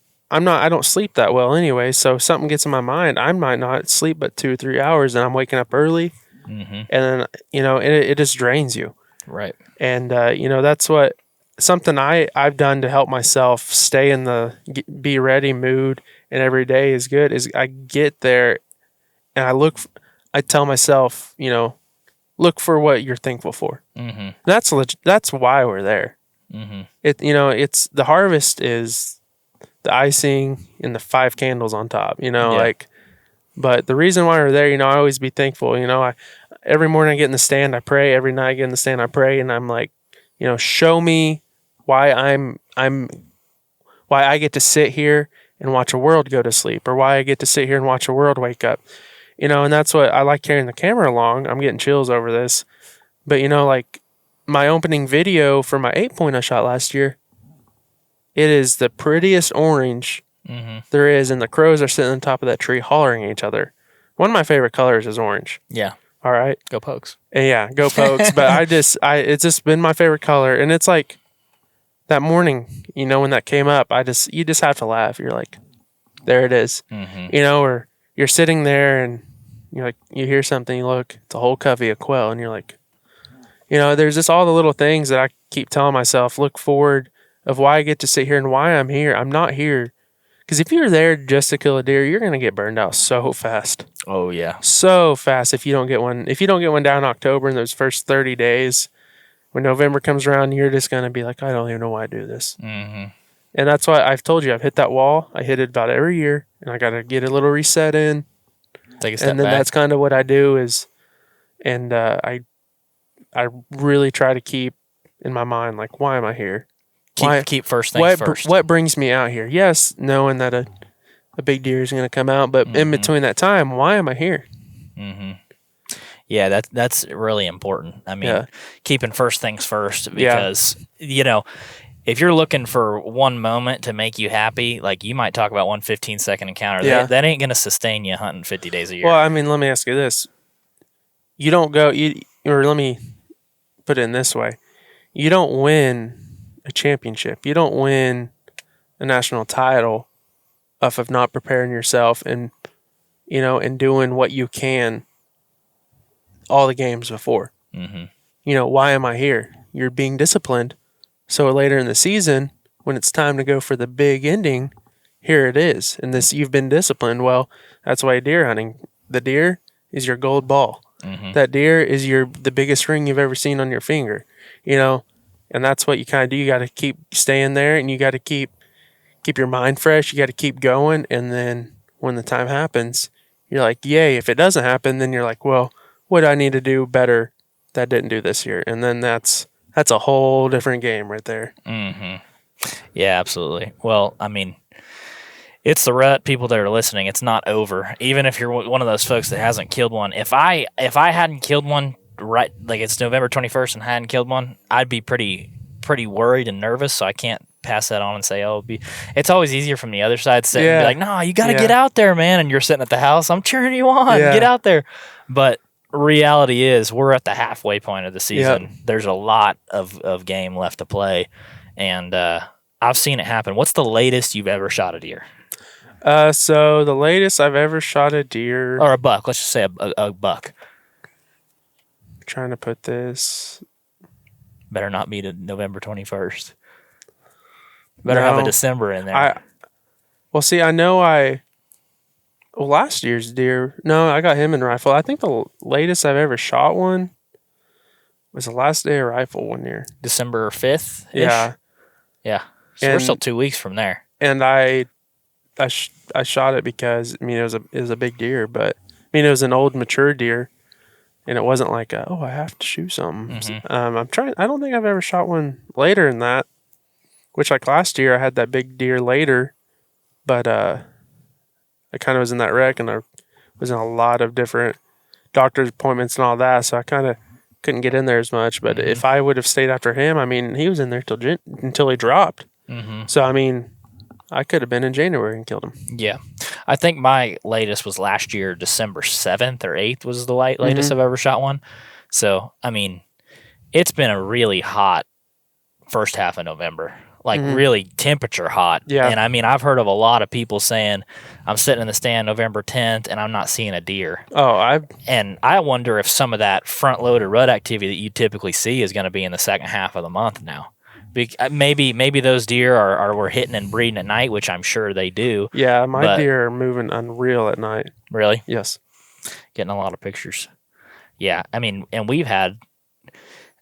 sleep that well anyway, so if something gets in my mind, I might not sleep but 2 or 3 hours, and I'm waking up early, and then, it just drains you. Right. And, that's what, something I've done to help myself stay in the be ready mood, and every day is good, is I get there, and I tell myself, look for what you're thankful for. Mm-hmm. That's why we're there. Mm-hmm. It's the harvest is the icing and the 5 candles on top, but the reason why we're there, I always be thankful. Every morning I get in the stand, I pray. Every night I get in the stand, I pray. And I'm like, show me why why I get to sit here and watch a world go to sleep, or why I get to sit here and watch a world wake up, and that's what I like carrying the camera along. I'm getting chills over this, but like my opening video for my 8-point I shot last year, it is the prettiest orange there is, and the crows are sitting on top of that tree hollering at each other. One of my favorite colors is orange. Yeah. All right. Go Pokes. And yeah, go Pokes. But it's just been my favorite color. And it's like that morning, when that came up, you just have to laugh. You're like, there it is. Or you're sitting there and you're like, you hear something, you look, it's a whole covey of quail. And you're like, there's just all the little things that I keep telling myself, look forward of why I get to sit here and why I'm here. I'm not here. Because if you're there just to kill a deer, you're going to get burned out so fast. Oh, yeah. So fast if you don't get one. If you don't get one down in October in those first 30 days, when November comes around, you're just going to be like, I don't even know why I do this. Mm-hmm. And that's why I've told you, I've hit that wall. I hit it about every year, and I got to get a little reset in. Take a step And then back. that's kind of what I do is, and I really try to keep in my mind, like, why am I here? Keep first things first. What brings me out here? Yes, knowing that a big deer is going to come out, but in between that time, why am I here? Mm-hmm. Yeah, that's really important. I mean, keeping first things first, because if you're looking for one moment to make you happy, like you might talk about one 15-second encounter. Yeah. That ain't going to sustain you hunting 50 days a year. Well, I mean, let me ask you this: you don't go, or let me put it in this way: you don't win a championship, you don't win a national title off of not preparing yourself and and doing what you can all the games before. Mm-hmm. Why am I here? You're being disciplined. So later in the season, when it's time to go for the big ending, here it is. And you've been disciplined. Well, that's why deer hunting. The deer is your gold ball. Mm-hmm. That deer is the biggest ring you've ever seen on your finger. And that's what you kind of do. You got to keep staying there, and you got to keep your mind fresh. You got to keep going. And then when the time happens, you're like, yay. If it doesn't happen, then you're like, well, what do I need to do better that I didn't do this year? And then that's a whole different game right there. Mm-hmm. Yeah, absolutely. Well, I mean, it's the rut. People that are listening, it's not over. Even if you're one of those folks that hasn't killed one, if I hadn't killed one, right, like it's November 21st and hadn't killed one, I'd be pretty worried and nervous. So I can't pass that on and say, it's always easier from the other side to be like, no, you got to get out there, man. And you're sitting at the house, I'm cheering you on, get out there. But reality is we're at the halfway point of the season. Yep. There's a lot of game left to play, and I've seen it happen. What's the latest you've ever shot a deer? So the latest I've ever shot a deer, or a buck, let's just say a buck. I'm trying to put this, better not be to November 21st. Better have a December in there. I know last year's deer, no, I got him in rifle. I think the latest I've ever shot one was the last day of rifle one year. December 5th? Yeah. Yeah. So we're still 2 weeks from there. And I shot it because, it was a big deer, but, it was an old, mature deer, and it wasn't like, I have to shoot something. Mm-hmm. I don't think I've ever shot one later than that, which like last year I had that big deer later, but, I kind of was in that wreck, and I was in a lot of different doctor's appointments and all that, so I kind of couldn't get in there as much. But if I would have stayed after him, he was in there until he dropped. Mm-hmm. So, I could have been in January and killed him. Yeah. I think my latest was last year, December 7th or 8th was the latest I've ever shot one. So, it's been a really hot first half of November. Like really temperature hot. Yeah. And I've heard of a lot of people saying, I'm sitting in the stand November 10th and I'm not seeing a deer. And I wonder if some of that front loaded rut activity that you typically see is going to be in the second half of the month now. Maybe those deer are hitting and breeding at night, which I'm sure they do. Yeah, my deer are moving unreal at night. Really? Yes. Getting a lot of pictures. Yeah, and we've had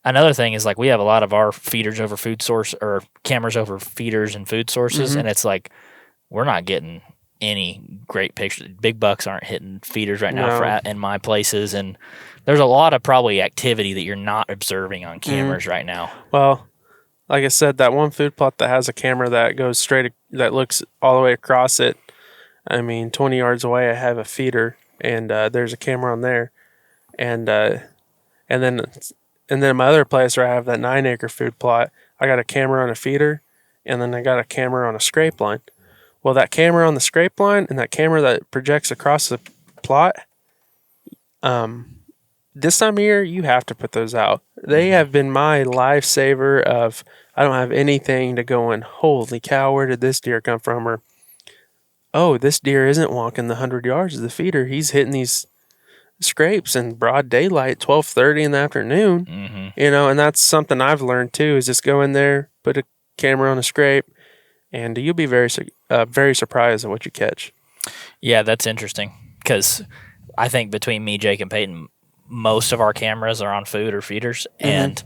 another thing is like we have a lot of our feeders over food source or cameras over feeders and food sources, and it's like we're not getting any great pictures. Big bucks aren't hitting feeders right now in my places, and there's a lot of probably activity that you're not observing on cameras right now. Well, like I said, that one food plot that has a camera that goes straight, that looks all the way across it. 20 yards away, I have a feeder, and there's a camera on there, and then my other place where I have that 9-acre food plot, I got a camera on a feeder, and then I got a camera on a scrape line. Well, that camera on the scrape line and that camera that projects across the plot, this time of year, you have to put those out. They have been my lifesaver of, I don't have anything to go in, holy cow, where did this deer come from? Or, oh, this deer isn't walking the 100 yards of the feeder. He's hitting these scrapes in broad daylight, 12:30 in the afternoon. And that's something I've learned too, is just go in there, put a camera on a scrape, and you'll be very surprised at what you catch. Yeah, that's interesting, because I think between me, Jake, and Peyton, most of our cameras are on food or feeders, and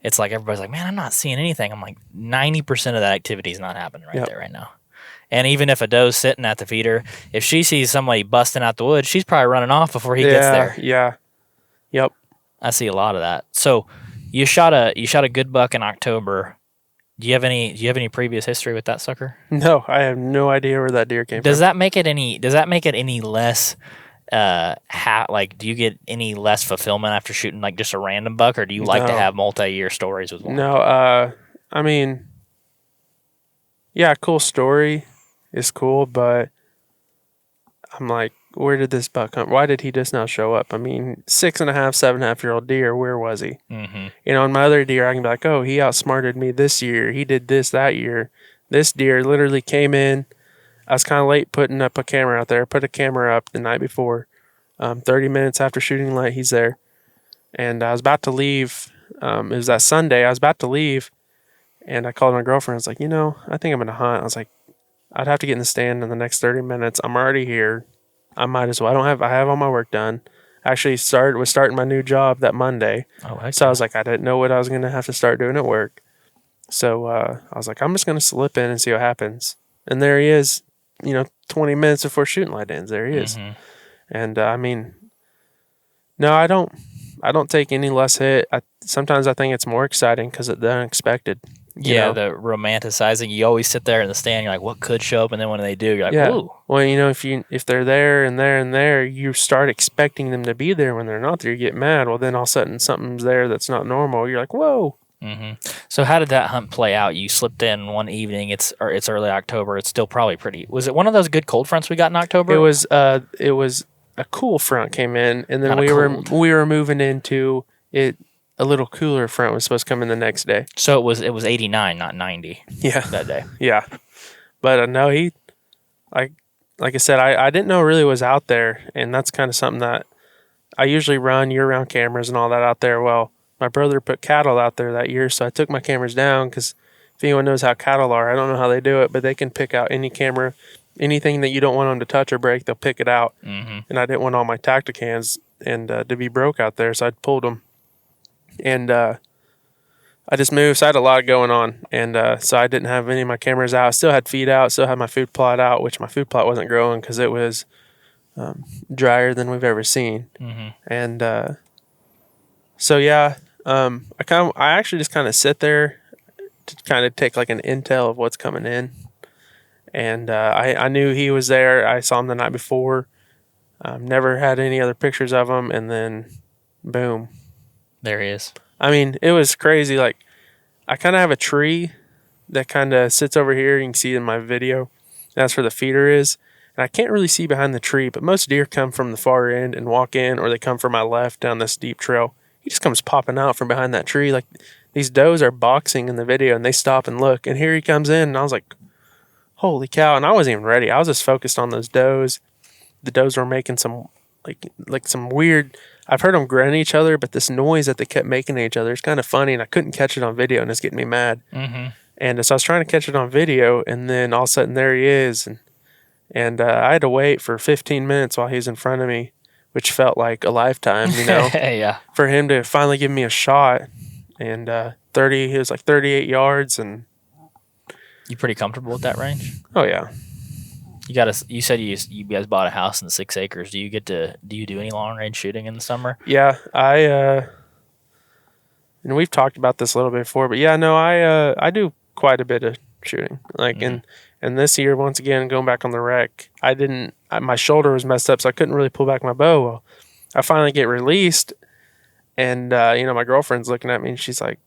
it's like everybody's like, man, I'm not seeing anything. I'm like, 90% of that activity is not happening right there right now. And even if a doe's sitting at the feeder, if she sees somebody busting out the woods, she's probably running off before he gets there. Yeah. Yep. I see a lot of that. So you shot a good buck in October. Do you have any previous history with that sucker? No, I have no idea where that deer came from. Does that make it any less do you get any less fulfillment after shooting like just a random buck, or do you like to have multi-year stories with one? No, I mean, yeah, cool story is cool, but I'm like, where did this buck come? Why did he just now show up? I mean, 6.5, 7.5-year-old deer, where was he? Mm-hmm. You know, on my other deer, I can be like, oh, he outsmarted me this year. He did this that year. This deer literally came in. I was kind of late putting up a camera out there. Put a camera up the night before. 30 minutes after shooting light, he's there. And I was about to leave. It was that Sunday. I was about to leave. And I called my girlfriend. I was like, I think I'm going to hunt. I was like, I'd have to get in the stand in the next 30 minutes. I'm already here. I might as well. I have all my work done. Actually was starting my new job that Monday. So I was like, I didn't know what I was going to have to start doing at work. So I was like, I'm just going to slip in and see what happens. And there he is, 20 minutes before shooting light ends. There he is. Mm-hmm. And I mean, no, I don't take any less hit. Sometimes I think it's more exciting because it's the unexpected. Yeah, the romanticizing. You always sit there in the stand. You're like, what could show up? And then when they do, you're like, ooh. Well, if they're there and there and there, you start expecting them to be there. When they're not there, you get mad. Well, then all of a sudden something's there that's not normal. You're like, whoa. Mm-hmm. So how did that hunt play out? You slipped in one evening. It's early October. It's still probably pretty. Was it one of those good cold fronts we got in October? It was a cool front came in, and then we were moving into it. A little cooler front was supposed to come in the next day. So it was 89, not 90. Yeah, that day. Yeah, but no, he like I said, I didn't know really was out there, and that's kind of something that I usually run year-round cameras and all that out there. Well, my brother put cattle out there that year, so I took my cameras down because if anyone knows how cattle are, I don't know how they do it, but they can pick out any camera, anything that you don't want them to touch or break, they'll pick it out. Mm-hmm. And I didn't want all my Tacticans and to be broke out there, so I pulled them. And I just moved, so I had a lot going on. And so I didn't have any of my cameras out. I still had feed out, still had my food plot out, which my food plot wasn't growing because it was drier than we've ever seen. Mm-hmm. And so, yeah, I actually just kind of sit there to kind of take like an intel of what's coming in. And I knew he was there. I saw him the night before. Never had any other pictures of him. And then, boom. There he is. I mean, it was crazy. Like, I kind of have a tree that kind of sits over here. You can see in my video. That's where the feeder is. And I can't really see behind the tree, but most deer come from the far end and walk in, or they come from my left down this deep trail. He just comes popping out from behind that tree. Like, these does are boxing in the video, and they stop and look. And here he comes in, and I was like, holy cow. And I wasn't even ready. I was just focused on those does. The does were making some, like some weird... I've heard them grunt at each other, but this noise that they kept making at each other is kind of funny, and I couldn't catch it on video, and it's getting me mad. Mm-hmm. And so I was trying to catch it on video, and then all of a sudden there he is, and I had to wait for 15 minutes while he was in front of me, which felt like a lifetime, Yeah. for him to finally give me a shot. And he was like 38 yards, and You pretty comfortable with that range? oh yeah. You said you guys bought a house in 6 acres. Do you do any long range shooting in the summer? Yeah, and we've talked about this a little bit before, but yeah, no, I do quite a bit of shooting. Like, and this year, once again, going back on the rec, my shoulder was messed up, so I couldn't really pull back my bow. Well, I finally get released, and my girlfriend's looking at me, and she's like,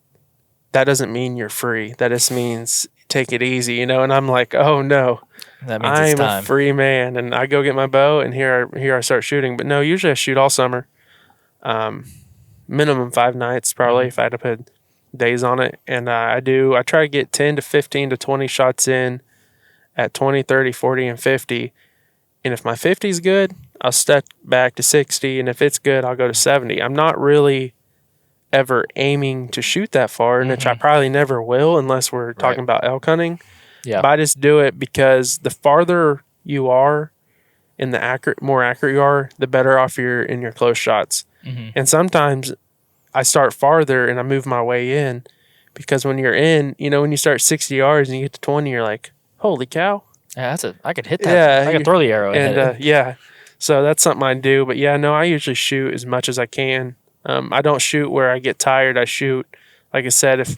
"That doesn't mean you're free. That just means take it easy, And I'm like, "Oh no." That means it's time. I'm a free man, and I go get my bow, and here I start shooting. But no, usually I shoot all summer, minimum 5 nights probably if I had to put days on it. And I try to get 10 to 15 to 20 shots in at 20, 30, 40, and 50. And if my 50 is good, I'll step back to 60, and if it's good, I'll go to 70. I'm not really ever aiming to shoot that far, which I probably never will unless we're talking about elk hunting. Yeah. But I just do it because the farther you are and more accurate you are, the better off you're in your close shots. Mm-hmm. And sometimes I start farther and I move my way in, because when you're in, when you start 60 yards and you get to 20, you're like, holy cow. Yeah, I could hit that. Yeah. I could throw the arrow and hit it. Yeah. So that's something I do. But yeah, no, I usually shoot as much as I can. I don't shoot where I get tired. I shoot, like I said,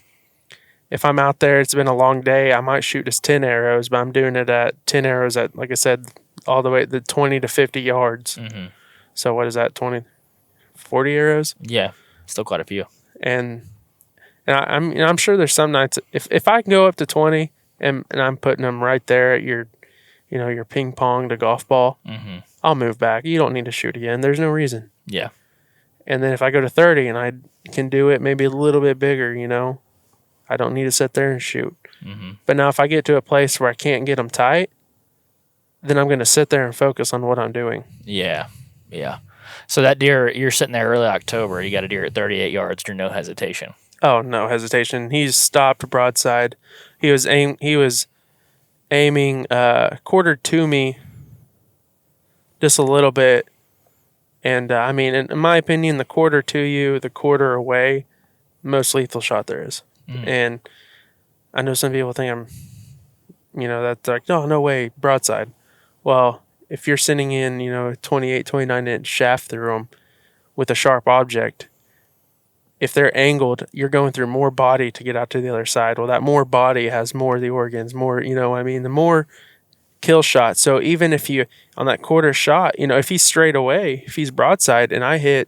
if I'm out there, it's been a long day, I might shoot just 10 arrows, but I'm doing it at 10 arrows at, like I said, all the way to 20 to 50 yards. Mm-hmm. So what is that, 20, 40 arrows? Yeah, still quite a few. And I'm sure there's some nights, if I can go up to 20 and I'm putting them right there at your ping pong to golf ball, Mm-hmm. I'll move back. You don't need to shoot again. There's no reason. Yeah. And then if I go to 30 and I can do it maybe a little bit bigger, I don't need to sit there and shoot. Mm-hmm. But now if I get to a place where I can't get them tight, then I'm going to sit there and focus on what I'm doing. Yeah. Yeah. So that deer, you're sitting there early October, you got a deer at 38 yards through no hesitation. Oh, no hesitation. He's stopped broadside. He was aiming quarter to me just a little bit. And in my opinion, the quarter to you, the quarter away, most lethal shot there is. Mm. And I know some people think I'm, that's like, no way, broadside. Well, if you're sending in, a 28, 29-inch shaft through them with a sharp object, if they're angled, you're going through more body to get out to the other side. Well, that more body has more of the organs, more, the more kill shot. So even if you, on that quarter shot, if he's straight away, if he's broadside and I hit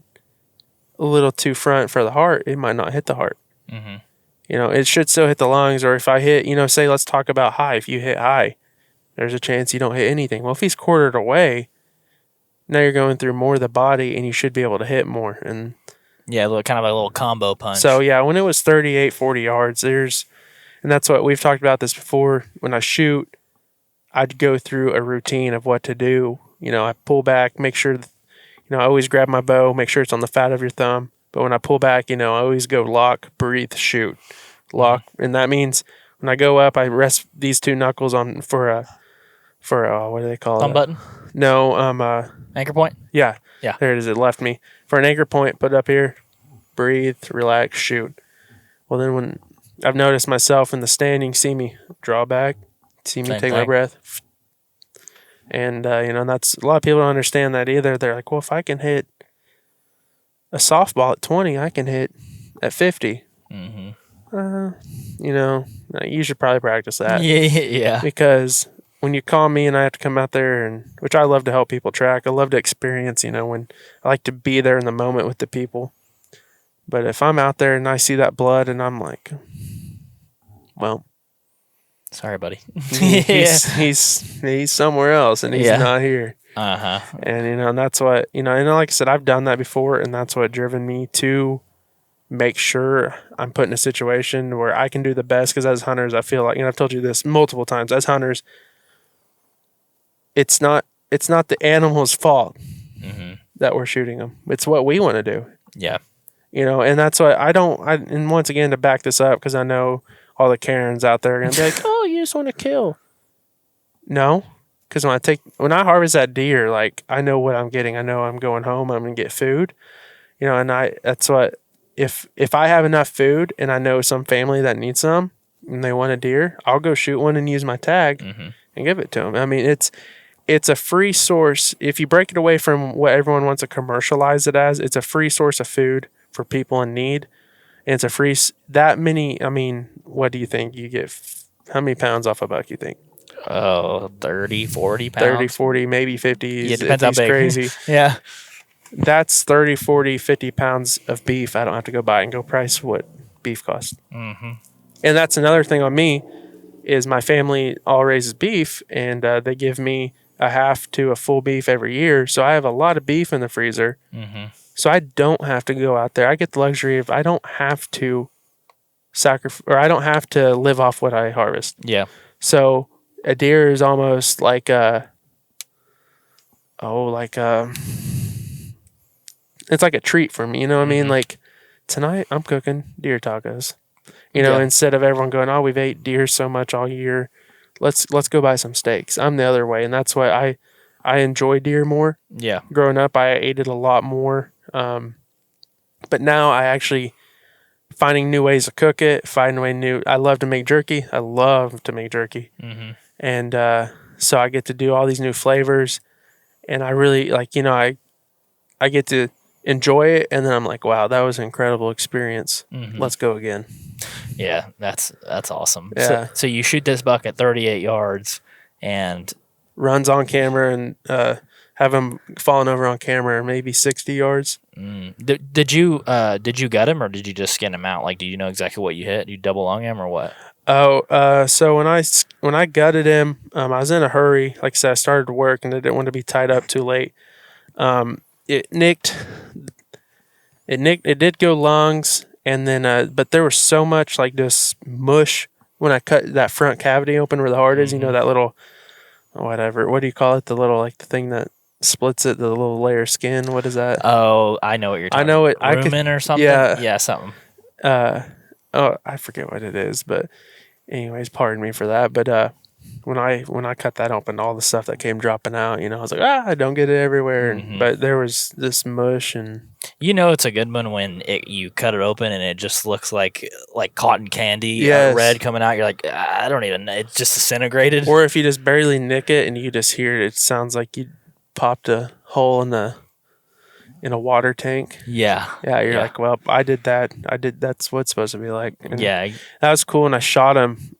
a little too front for the heart, it might not hit the heart. Mm-hmm. It should still hit the lungs. Or if I hit, say, let's talk about high. If you hit high, there's a chance you don't hit anything. Well, if he's quartered away, now you're going through more of the body and you should be able to hit more. And yeah, kind of like a little combo punch. so, yeah, when it was 38, 40 yards, and that's what we've talked about this before. When I shoot, I'd go through a routine of what to do. I pull back, make sure, I always grab my bow, make sure it's on the fat of your thumb. But when I pull back, I always go lock, breathe, shoot, lock. And that means when I go up, I rest these two knuckles on for a what do they call it? Thumb button? No, Anchor point? Yeah. Yeah. There it is. It left me. For an anchor point, put it up here, breathe, relax, shoot. Well, then when I've noticed myself in the standing, see me draw back, see me Same take my thing. breath. And, that's a lot of people don't understand that either. They're like, well, if I can hit a softball at 20, I can hit at 50. Mm-hmm. You should probably practice that. Yeah. Because when you call me and I have to come out there, and which I love to help people track, I love to experience, when I like to be there in the moment with the people. But if I'm out there and I see that blood and I'm like, well, sorry, buddy. he's somewhere else and he's not here. Uh-huh. And, and that's what, and like I said, I've done that before, and that's what driven me to make sure I'm put in a situation where I can do the best. Because as hunters, I feel like, I've told you this multiple times, as hunters, it's not the animal's fault that we're shooting them. It's what we want to do. Yeah. And that's why and once again, to back this up, because I know all the Karens out there are going to be like, oh, you just want to kill. No. Because when I harvest that deer, like, I know what I'm getting. I know I'm going home, I'm going to get food. And that's what, if I have enough food and I know some family that needs some and they want a deer, I'll go shoot one and use my tag and give it to them. It's a free source. If you break it away from what everyone wants to commercialize it as, it's a free source of food for people in need. And it's a free, what do you think? You get, how many pounds off a buck, you think? Oh, 30, 40 pounds. 30, 40, maybe 50. Yeah, it depends how big. Crazy. Yeah. That's 30, 40, 50 pounds of beef. I don't have to go buy and go price what beef costs. Mm-hmm. And that's another thing on me, is my family all raises beef, and they give me a half to a full beef every year. So I have a lot of beef in the freezer. Mm-hmm. So I don't have to go out there. I get the luxury of, I don't have to sacrifice, or I don't have to live off what I harvest. Yeah. So a deer is almost like it's like a treat for me. You know what I mean? Like, tonight I'm cooking deer tacos. Instead of everyone going, oh, we've ate deer so much all year, let's go buy some steaks. I'm the other way, and that's why I enjoy deer more. Yeah. Growing up, I ate it a lot more. But now I actually finding new ways to cook it, I love to make jerky. Mm-hmm. And so I get to do all these new flavors, and I really I get to enjoy it, and then I'm like, wow, that was an incredible experience. Mm-hmm. Let's go again. Yeah, that's awesome. Yeah. So you shoot this buck at 38 yards and Runs on camera, and have him falling over on camera, maybe 60 yards. did you gut him, or did you just skin him out? Like, do you know exactly what you hit? You double lung him or what? So when I gutted him, I was in a hurry. Like I said, I started to work and I didn't want to be tied up too late. It did go lungs, and then but there was so much like just mush when I cut that front cavity open where the heart is. You know, that little whatever. What do you call it? The little like the thing that splits it, the little layer of skin. What is that? Oh, I know what you're talking I know about. it. Rumen or something? Yeah, something. I forget what it is, but anyways, pardon me for that. But when I cut that open, all the stuff that came dropping out, I was like, I don't get it everywhere. But there was this mush, and it's a good one when you cut it open and it just looks like cotton candy, Yes. red coming out. You're like, I don't even know. It's just disintegrated. or if you just barely nick it and you just hear it, it sounds like you popped a hole in a water tank. Yeah. Yeah, you're like, well, I did that. That's what it's supposed to be like. And Yeah. that was cool. And I shot him.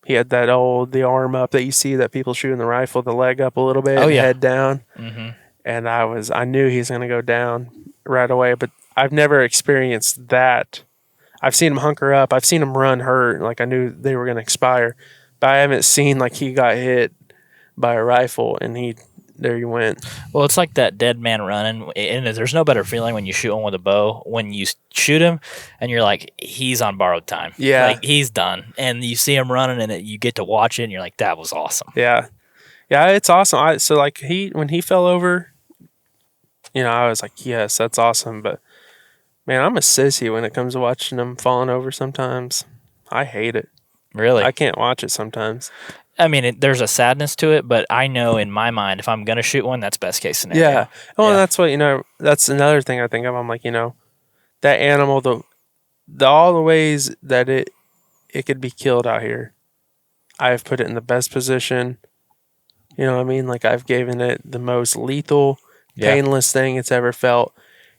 He had the arm up that you see that people shoot in the rifle, the leg up a little bit, and head down. Mm-hmm. And I knew he was going to go down right away, but I've never experienced that. I've seen him hunker up. I've seen him run hurt. Like I knew they were going to expire, but I haven't seen like he got hit by a rifle and there you went. Well, it's like that dead man running, and there's no better feeling when you shoot one with a bow. When you shoot him, and you're like, he's on borrowed time. Yeah, like he's done, and you see him running, and you get to watch it, and you're like, that was awesome. Yeah, it's awesome. So like when he fell over, I was like, yes, that's awesome. But man, I'm a sissy when it comes to watching him falling over. Sometimes I hate it. Really, I can't watch it sometimes. I mean, there's a sadness to it, but I know in my mind, if I'm going to shoot one, that's best case scenario. Yeah. Well, that's what, that's another thing I think of. I'm like, that animal, the all the ways that it could be killed out here, I've put it in the best position. You know what I mean? Like I've given it the most lethal, painless thing it's ever felt.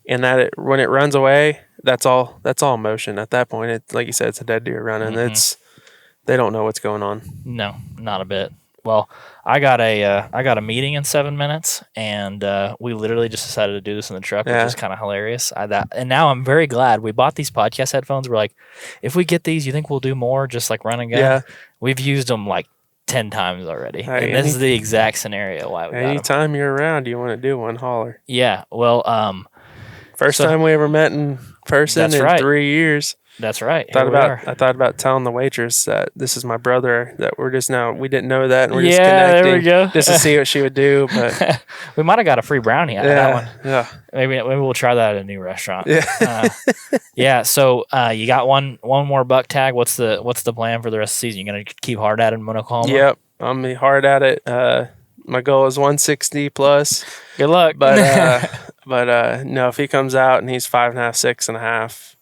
And when it runs away, that's all motion at that point. It, like you said, it's a dead deer running. Mm-hmm. They don't know what's going on. No, not a bit. Well, I got a meeting in 7 minutes, and we literally just decided to do this in the truck, which is kind of hilarious. And now I'm very glad we bought these podcast headphones. We're like, if we get these, you think we'll do more, just like run and gun? Yeah. We've used them like 10 times already, and this is the exact scenario why we got them. Anytime you're around, you want to do one, holler. Yeah. Well, first time we ever met in person in 3 years. That's right. I thought about telling the waitress that this is my brother, that we didn't know that, and we're just connecting. There we go. Just to see what she would do. But we might have got a free brownie out of that one. Yeah. Maybe we'll try that at a new restaurant. Yeah. Yeah. So you got one more buck tag. What's the plan for the rest of the season? You gonna keep hard at it in Oklahoma? Yep. I'm gonna be hard at it. My goal is 160 plus. Good luck. But no, if he comes out and he's 5.5, 6.5.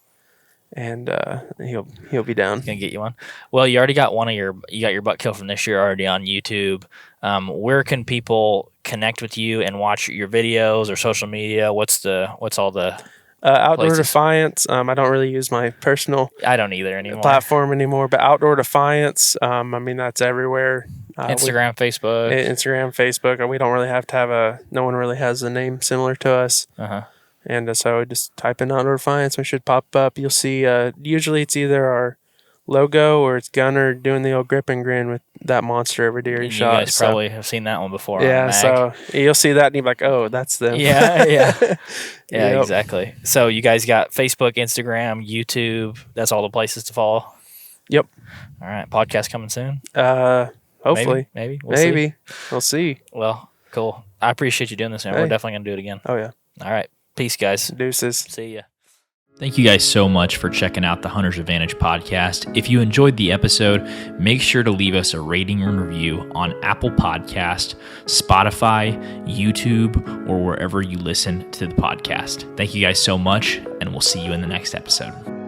And he'll be down. Gonna get you one. Well, you already got you got your buck kill from this year already on YouTube. Where can people connect with you and watch your videos or social media? What's all the Outdoor places? Defiance. I don't really use my personal I don't either anymore. Platform anymore, but Outdoor Defiance. That's everywhere. Instagram, Facebook. We don't really have to have no one really has a name similar to us. And so just type in Outdoor Defiance, we should pop up. You'll see, usually it's either our logo or it's Gunner doing the old grip and grin with that monster every deer he shot. You guys probably have seen that one before. Yeah, so you'll see that and you'll be like, oh, that's them. Yeah. Yeah, exactly. So you guys got Facebook, Instagram, YouTube. That's all the places to follow? Yep. All right. Podcast coming soon? Hopefully. Maybe. We'll see. Well, cool. I appreciate you doing this, man. We're definitely going to do it again. Oh, yeah. All right. Peace, guys. Deuces. See ya. Thank you guys so much for checking out the Hunter's Advantage podcast. If you enjoyed the episode, make sure to leave us a rating and review on Apple Podcast, Spotify, YouTube, or wherever you listen to the podcast. Thank you guys so much, and we'll see you in the next episode.